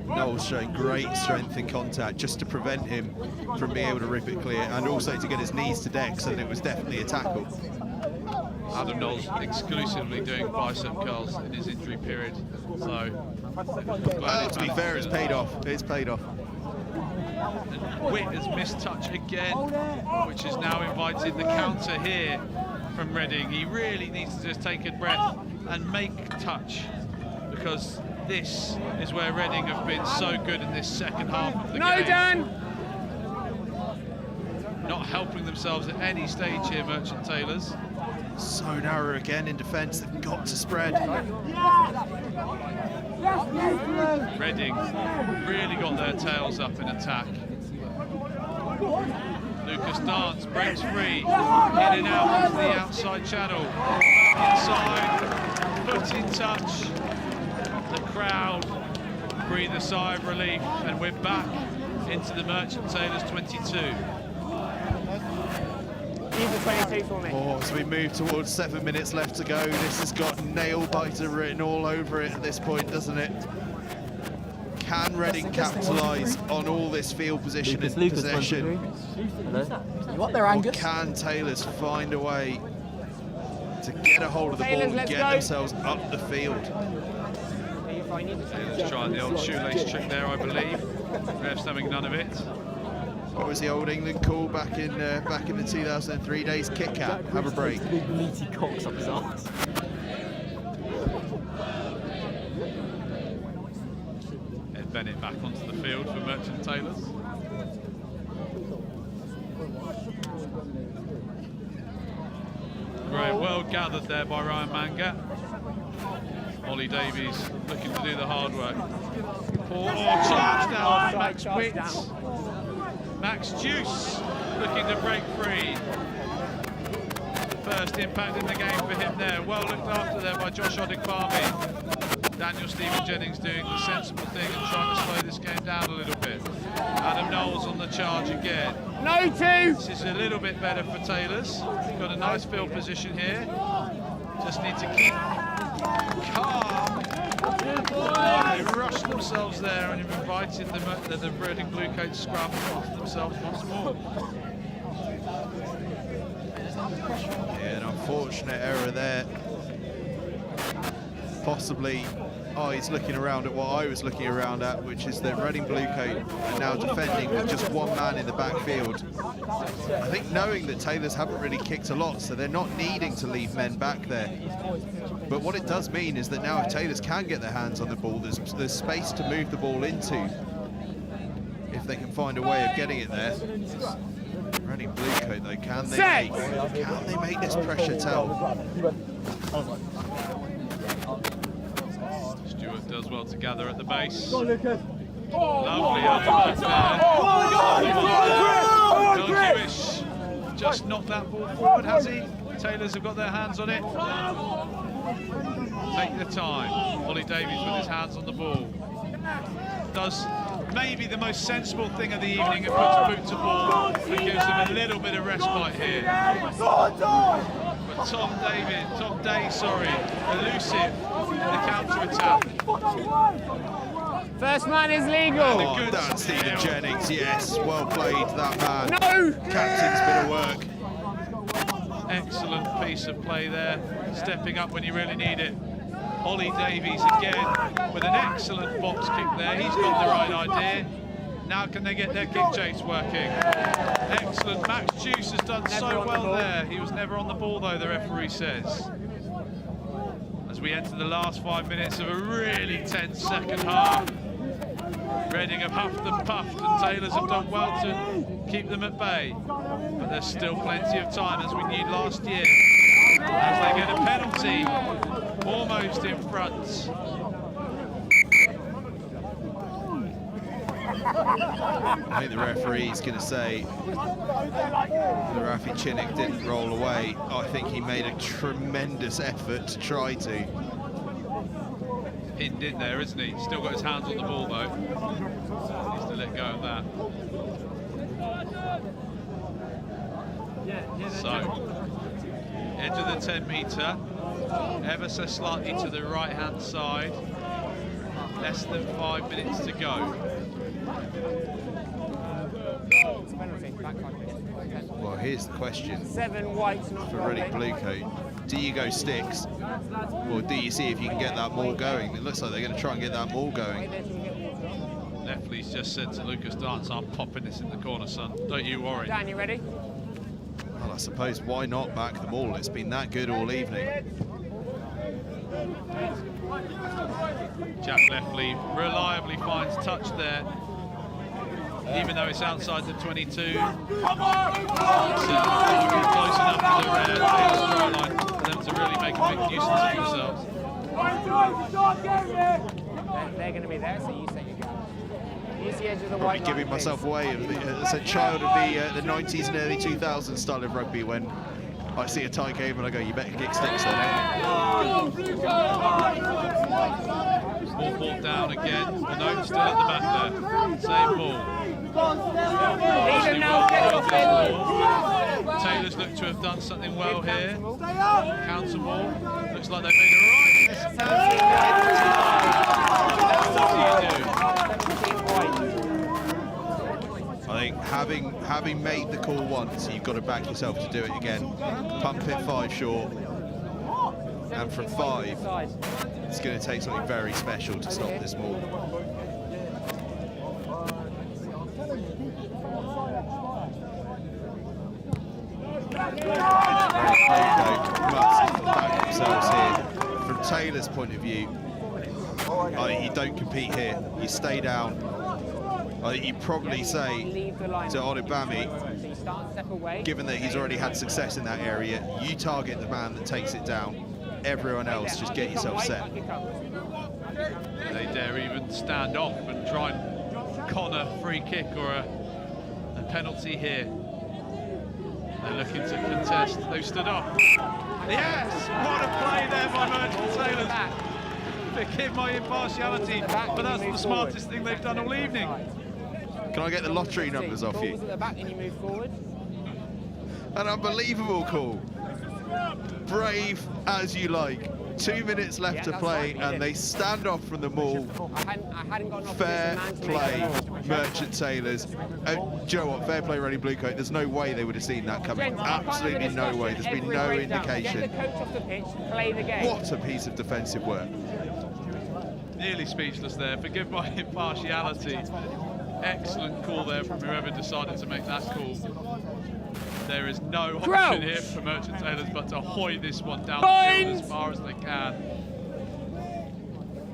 Knowles showing great strength in contact just to prevent him from being able to rip it clear, and also to get his knees to deck, so that it was definitely a tackle. Adam Knowles exclusively doing bicep curls in his injury period, so To be fair, it's paid off. It's paid off. And Witt has missed touch again, which has now invited the counter here from Reading. He really needs to just take a breath and make touch, because this is where Reading have been so good in this second half of the game. No, Dan! Not helping themselves at any stage here, Merchant Taylors. So narrow again in defence, they've got to spread. Reading really got their tails up in attack. Lucas Dance breaks free, in and out into the outside channel. Inside, foot in touch. The crowd breathe a sigh of relief, and we're back into the Merchant Taylors 22. Use the 22 for me. Oh, as we move towards 7 minutes left to go, this has got nail biter written all over it at this point, doesn't it? Can Reading capitalise on all this field position and possession? You want their Or Angus? can Taylors find a way to get a hold of the ball Taylors, and let's get go. themselves up the field. Yeah, you're fine, you just Taylor's trying the old shoelace trick there, I believe. Ref's having none of it. What was the old England call back in the 2003 days? Kit Kat, have a break. Big meaty cocks up his arse. Ed Bennett back onto the field for Merchant Taylors. Great, well gathered there by Ryan Manga. Ollie Davies looking to do the hard work. Oh, charge down, Max Witt. Max Juice looking to break free. First impact in the game for him there. Well looked after there by Josh Odigbami. Daniel Stephen Jennings doing the sensible thing and trying to slow this game down a little bit. Adam Knowles on the charge again. No two! This is a little bit better for Taylors. Got a nice field position here. Just need to keep calm. They rushed themselves there and have invited the red and blue coat scrum onto themselves once more. Yeah, an unfortunate error there. Possibly eyes looking around at what I was looking around at, which is the red and blue coat are now defending with just one man in the backfield. I think knowing that Taylors haven't really kicked a lot, so they're not needing to leave men back there. But what it does mean is that now if Taylors can get their hands on the ball, there's space to move the ball into if they can find a way of getting it there. Red and blue coat though, can they make this pressure tell? Stewart does well to gather at the base. Lovely on the back there. Bill Hewish just knocked that ball forward, has he? Taylors have got their hands on it. Take the time. Ollie Davies with his hands on the ball. Does maybe the most sensible thing of the evening and puts boot to ball and gives them a little bit of respite here. But Tom Day, elusive in the counter-attack. First man is legal. Oh, Dan Stephen Jennings, yes, well played, that man. No! Captain's bit of work. Excellent piece of play there, stepping up when you really need it. Ollie Davies again with an excellent box kick there. He's got the right idea. Now can they get their kick chase working? Excellent. Max Juice has done so well there. He was never on the ball though, the referee says. As we enter the last 5 minutes of a really tense second half. Reading have huffed and puffed and Taylors have done well to keep them at bay. But there's still plenty of time, as we knew last year. As they get a penalty, almost in front. I think the referee's going to say the Rafi Chinnick didn't roll away. I think he made a tremendous effort to try to. Pinned in there, isn't he? Still got his hands on the ball though. Needs to let go of that. So, edge of the 10 metre, ever so slightly to the right hand side. Less than 5 minutes to go. Well, here's the question 7 whites for Red and Blue Coat. Do you go sticks, or do you see if you can get that maul going? It looks like they're going to try and get that maul going. Lefley's just said to Lucas Dance, I'm popping this in the corner, son. Don't you worry. Dan, you ready? Well, I suppose why not back the maul? It's been that good all evening. Jack Lefley reliably finds touch there, even though it's outside the 22. It's close enough to the Taylor's try line for them to really make a big nuisance of themselves. They're going to be there, so you set your gun. Use the edge of the Probably white line, giving myself please. away as a child of the 90s and early 2000s style of rugby, when I see a tie game and I go, you better kick sticks then. Ball brought down again. Well, no, still at the back there. Same ball. Taylors look to have done something well here. Counter ball. Looks like they made it right. I think having made the call once, you've got to back yourself to do it again. Pump it 5 short, And from 5, it's going to take something very special to stop this maul. Must back themselves here. From Taylor's point of view, you don't compete here. You stay down. You probably say to Onibami, given that he's already had success in that area, you target the man that takes it down. Everyone else, just get yourself set. They dare even stand off and try and con a free kick or a penalty here. They're looking to contest. They've stood up. Yes! What a play there by Merchant Taylors. Forgive my impartiality, but that's the smartest thing they've done all evening. Can I get the lottery numbers off you? At the back and you move forward. An unbelievable call. Brave as you like. 2 minutes left to play, and they stand off from the maul. I hadn't got enough Fair play, Merchant Taylors. Do you know what? Fair play, Reading Bluecoat. There's no way they would have seen that coming. Absolutely no way. There's been no indication. Get the coach off the pitch, play the game. What a piece of defensive work. Nearly speechless there. Forgive my impartiality. Excellent call there from whoever decided to make that call. There is no option here for Merchant Taylors but to hoy this one down the field as far as they can.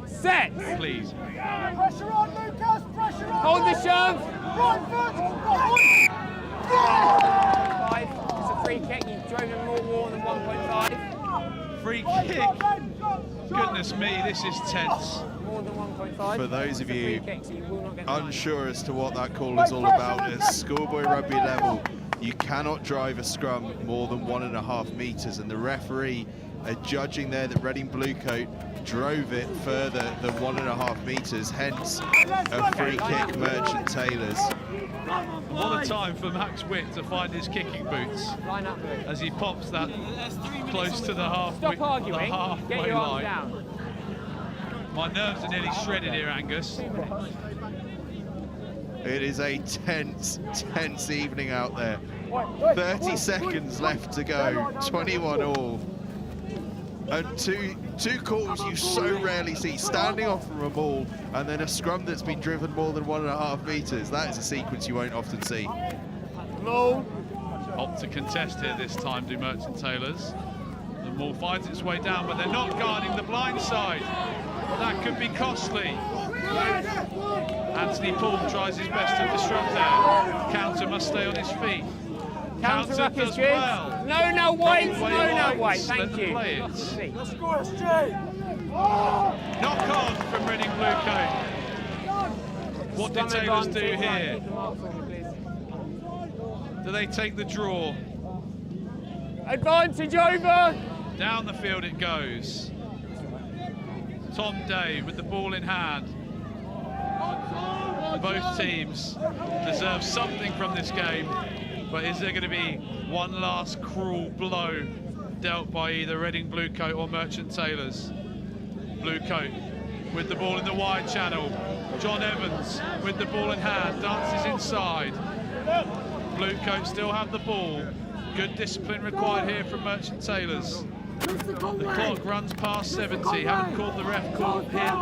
Set! Please. Pressure on, Lucas! Pressure on! Hold the shove! Right foot! Five. It's a free kick. You've driven more than 1.5. Free kick. Goodness me, this is tense. More than 1.5. For those of you so unsure as to what that call is all about, at schoolboy rugby level, you cannot drive a scrum more than 1.5 metres, and the referee are judging there that Reading Bluecoat drove it further than 1.5 metres, hence a free kick, Merchant Taylors. What a time for Max Witt to find his kicking boots Line up, Luke. as he pops that close to the Stop arguing. Get halfway your arms line. down. My nerves are nearly shredded here, Angus. It is a tense evening out there. 30 seconds left to go, 21 all. And two calls you so rarely see, standing off from a maul and then a scrum that's been driven more than 1.5 metres. That is a sequence you won't often see. Opt to contest here this time, do Merchant Taylors. The maul finds its way down, but they're not guarding the blind side. That could be costly. Anthony Paul tries his best to disrupt there. Counter must stay on his feet. Counter does good. well. No, wait. No, wait. Let Thank them you. play it. Let's go, SJ! Knock on from Reading Bluecoat. What did Taylors do here? Keep the mark for me, please. Do they take the draw? Advantage over. Down the field it goes. Tom Day with the ball in hand. Both teams deserve something from this game, but is there going to be one last cruel blow dealt by either Reading Bluecoat or Merchant Taylors? Bluecoat with the ball in the wide channel. John Evans with the ball in hand, dances inside. Bluecoat still have the ball. Good discipline required here from Merchant Taylors. The clock runs past 70. Haven't called the ref call here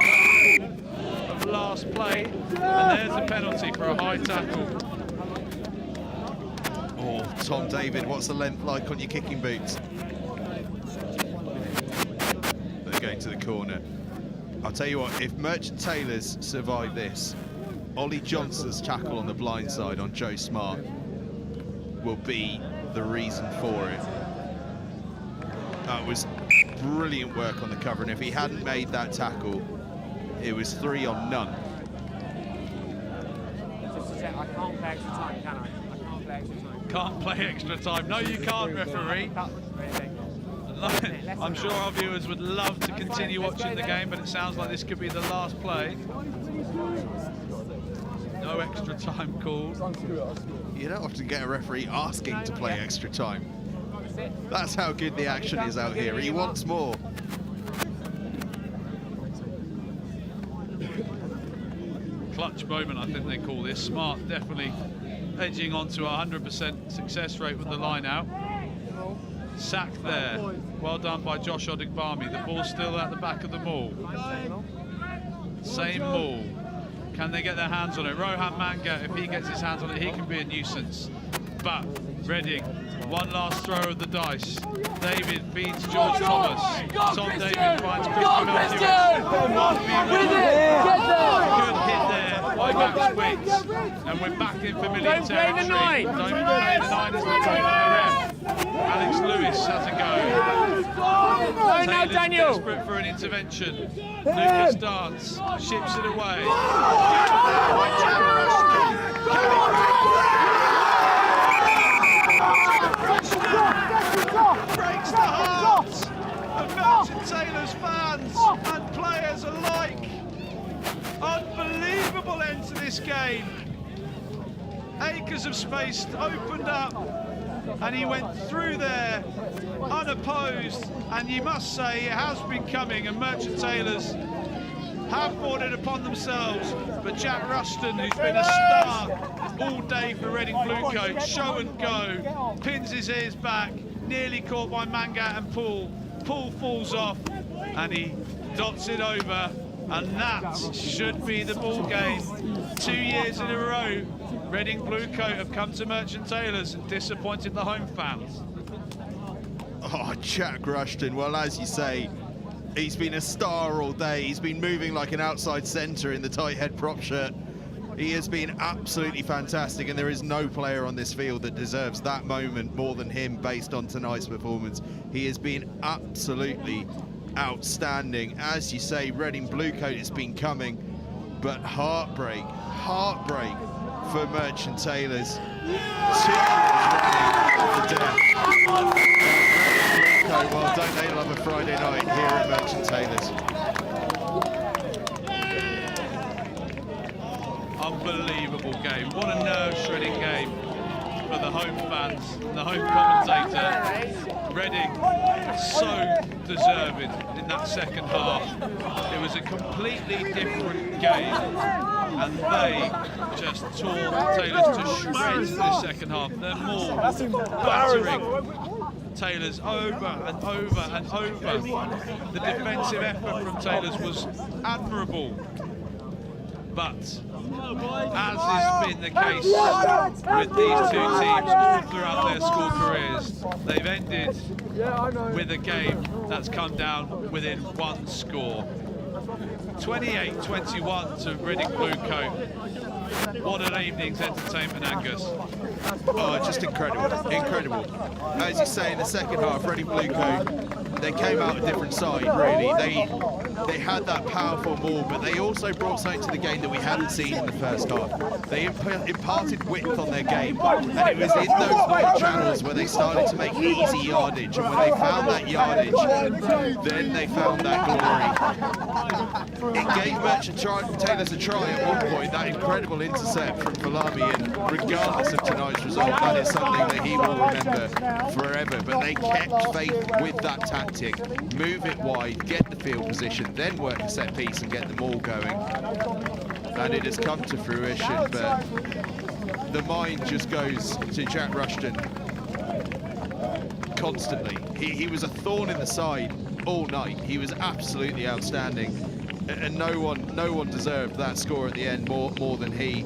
of last play, and there's a penalty for a high tackle. Oh, Tom David, what's the length like on your kicking boots? They're going to the corner. I'll tell you what, if Merchant Taylors survive this, Ollie Johnson's tackle on the blind side on Joe Smart will be the reason for it. That was brilliant work on the cover, and if he hadn't made that tackle, it was 3 on none. Just a sec, I can't play extra time, can I? I can't play extra time. Can't play extra time. No, you can't, referee. I'm sure our viewers would love to continue watching the game, but it sounds like this could be the last play. No extra time called. You don't often get a referee asking to play extra time. That's how good the action is out here. He wants more. Clutch moment, I think they call this. Smart definitely edging onto a 100% success rate with the line out. Sack there. Well done by Josh Odigbami. The ball's still at the back of the maul. Same maul. Can they get their hands on it? Rohan Manga, if he gets his hands on it, he can be a nuisance. But Reading, one last throw of the dice. David feeds George Thomas. Tom David finds Christian Melchior. Good hit there by Max Wicks. And we're back in familiar Don't play the territory. nine. Don't play the 9 as the train on the ref. Alex Lewis has a go. No, Taylor's Daniel. desperate for an intervention. Lucas darts, ships it away. Breaks the hearts of Merchant Taylor's fans and players alike. Unbelievable end to this game. Acres of space opened up and he went through there unopposed, and you must say it has been coming, and Merchant Taylors have brought it upon themselves. But Jack Rushton, who's been a star all day for Reading Bluecoats, show and go, pins his ears back, nearly caught by Manga and Poole. Poole falls off and he dots it over, and that should be the ball game. 2 years in a row, Reading Bluecoat have come to Merchant Taylors and disappointed the home fans. Oh, Jack Rushton, well, as you say, he's been a star all day. He's been moving like an outside centre in the tight head prop shirt. He has been absolutely fantastic, and there is no player on this field that deserves that moment more than him based on tonight's performance. He has been absolutely outstanding. As you say, Reading Bluecoat has been coming, but heartbreak for Merchant Taylors. 2 years running of the death. Well, don't they love a Friday night here at Merchant Taylors? Unbelievable game. What a nerve-shredding game for the home fans, the home commentator. Reading so deserving in that second half. It was a completely different game, and they just tore Taylors to shreds in the second half. They're more battering Taylors over and over and over. The defensive effort from Taylors was admirable, but as has been the case with these two teams all throughout their school careers, they've ended with a game that's come down within one score. 28-21 to Reading Bluecoat. What an evening's entertainment, Angus. Oh, just incredible. As you say, in the second half, Reading Bluecoat, they came out a different side, really. They had that powerful ball, but they also brought something to the game that we hadn't seen in the first half. They imparted width on their game, and it was in those wide channels where they started to make easy yardage, and when they found that yardage, then they found that glory. It gave Merchant Taylors a try at one point, that incredible intercept from Falami, and regardless of tonight's result, that is something that he will remember forever. But they kept faith with that tactic, move it wide, get the field position, then work a set piece and get them all going. And it has come to fruition, but the mind just goes to Jack Rushton constantly. He was a thorn in the side all night. He was absolutely outstanding, and no one deserved that score at the end more than he.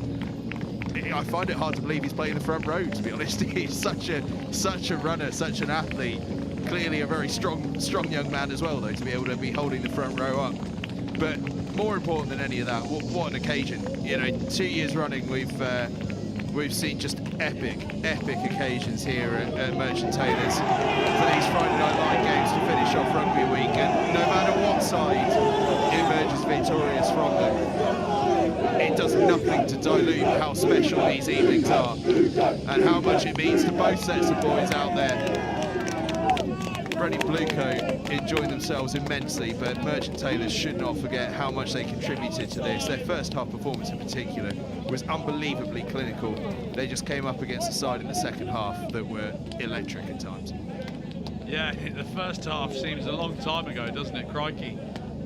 I find it hard to believe he's playing the front row, to be honest. He's such a runner, such an athlete. Clearly a very strong young man as well, though, to be able to be holding the front row up. But more important than any of that, what an occasion. You know, 2 years running, we've seen just epic occasions here at Merchant Taylors for these Friday Night Live games to finish off rugby week, and no matter what side emerges victorious from them, it does nothing to dilute how special these evenings are and how much it means to both sets of boys out there. Reading Bluecoat enjoying themselves immensely, but Merchant Taylors should not forget how much they contributed to this. Their first half performance in particular was unbelievably clinical. They just came up against a side in the second half that were electric at times. Yeah, the first half seems a long time ago, doesn't it, crikey?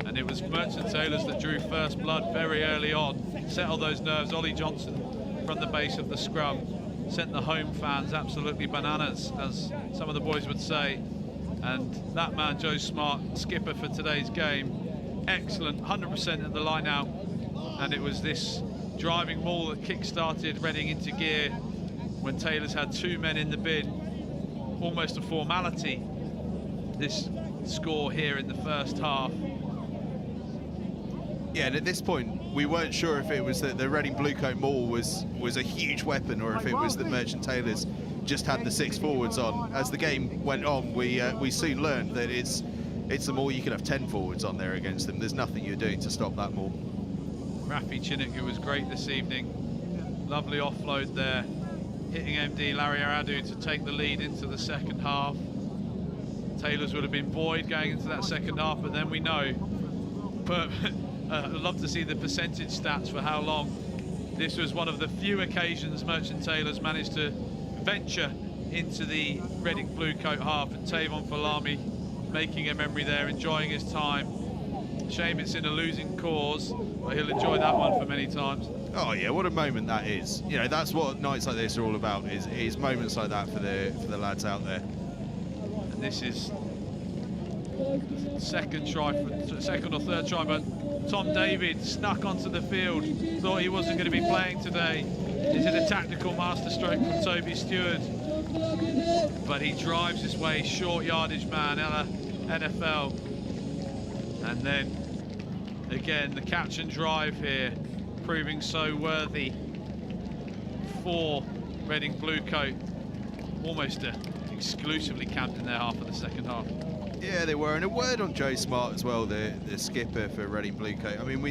And it was Merchant Taylors that drew first blood very early on, settled those nerves. Ollie Johnson from the base of the scrum sent the home fans absolutely bananas, as some of the boys would say. And that man, Joe Smart, skipper for today's game, excellent, 100% at the line out. And it was this driving maul that kick-started Reading into gear when Taylor's had 2 men in the bin. Almost a formality, this score here in the first half. Yeah, and at this point, we weren't sure if it was that the Reading Bluecoat maul was a huge weapon, or if it was that Merchant Taylors just had the 6 forwards on. As the game went on, we soon learned that it's the maul. You could have 10 forwards on there against them. There's nothing you're doing to stop that maul. Rafi Chinnock, who was great this evening. Lovely offload there, hitting MD Larry Aradu to take the lead into the second half. Taylors would have been buoyed going into that second half, but then we know. But I'd love to see the percentage stats for how long. This was one of the few occasions Merchant Taylors managed to venture into the Reading Bluecoat half, and Tavon Falami making a memory there, enjoying his time. Shame it's in a losing cause, but he'll enjoy that one for many times. Oh yeah, what a moment that is. You know, that's what nights like this are all about, is moments like that for the lads out there. And this is second or third try, but Tom David snuck onto the field, thought he wasn't going to be playing today. Is it a tactical masterstroke from Toby Stewart? But he drives his way, short yardage man, NFL. And then again, the catch and drive here, proving so worthy for Reading Bluecoat. Almost exclusively camped in their half of the second half. Yeah, they were. And a word on Joe Smart as well, the skipper for Reading Bluecoat. I mean,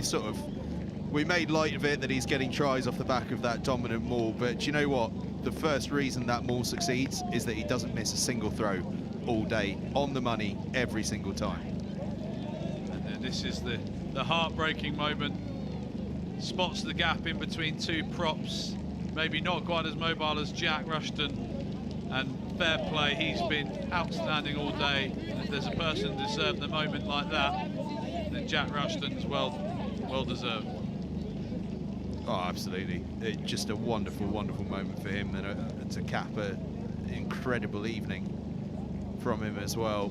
we made light of it that he's getting tries off the back of that dominant maul, but do you know what? The first reason that maul succeeds is that he doesn't miss a single throw all day, on the money, every single time. And then this is the heartbreaking moment. Spots the gap in between 2 props, maybe not quite as mobile as Jack Rushton. And fair play, he's been outstanding all day. And if there's a person who deserved a moment like that, then Jack Rushton's well deserved. Oh, absolutely. Just a wonderful, wonderful moment for him, and to cap an incredible evening from him as well.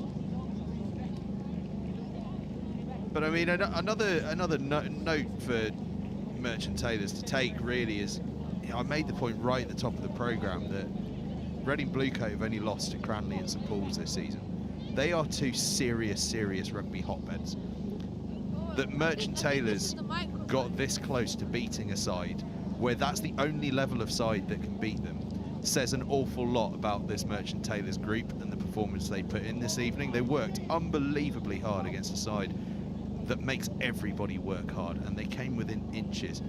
But I mean, another note for Merchant Taylors to take really is, you know, I made the point right at the top of the programme that Reading Bluecoat have only lost to Cranleigh and St Paul's this season. They are 2 serious rugby hotbeds. That Merchant Taylors got this close to beating a side where that's the only level of side that can beat them says an awful lot about this Merchant Taylors group and the performance they put in this evening. They worked unbelievably hard against a side that makes everybody work hard, and they came within inches.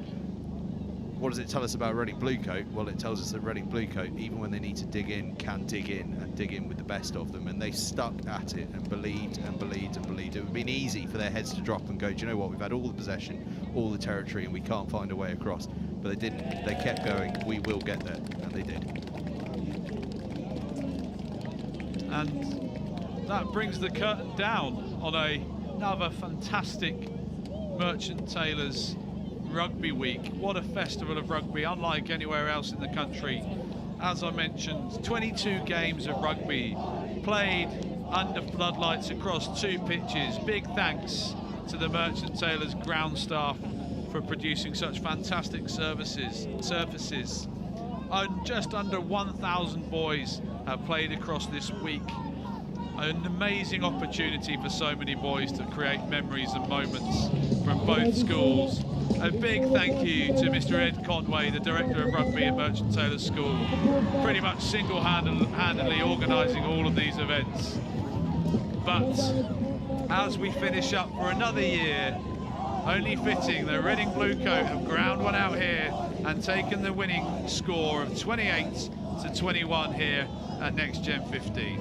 What does it tell us about Reading Bluecoat? Well, it tells us that Reading Bluecoat, even when they need to dig in, can dig in and dig in with the best of them. And they stuck at it and believed and believed and believed. It would have been easy for their heads to drop and go, do you know what? We've had all the possession, all the territory, and we can't find a way across. But they didn't. They kept going. We will get there. And they did. And that brings the curtain down on another fantastic Merchant Taylors Rugby Week. What a festival of rugby, unlike anywhere else in the country. As I mentioned, 22 games of rugby played under floodlights across 2 pitches. Big thanks to the Merchant Taylors ground staff for producing such fantastic surfaces. Just under 1,000 boys have played across this week. An amazing opportunity for so many boys to create memories and moments from both schools. A big thank you to Mr. Ed Conway, the Director of Rugby at Merchant Taylors School, pretty much single-handedly organising all of these events. But as we finish up for another year, only fitting the Reading Bluecoat have ground one out here and taken the winning score of 28-21 here at Next Gen 15.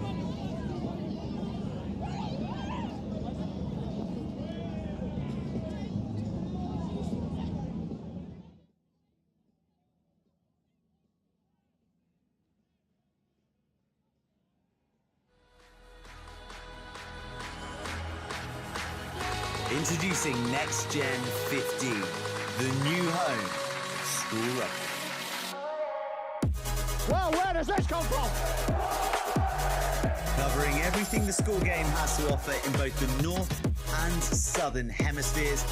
Introducing Next Gen 15, the new home of school rugby. Well, where does this come from? Covering everything the school game has to offer in both the north and southern hemispheres.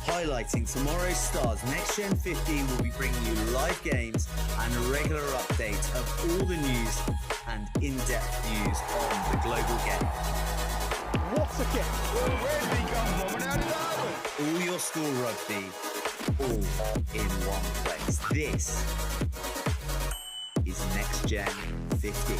Highlighting tomorrow's stars, Next Gen 15 will be bringing you live games and a regular update of all the news and in-depth views on the global game. What a kick! Where did he come from and how did that happen? All your school rugby, all in one place. This is Next Gen 15.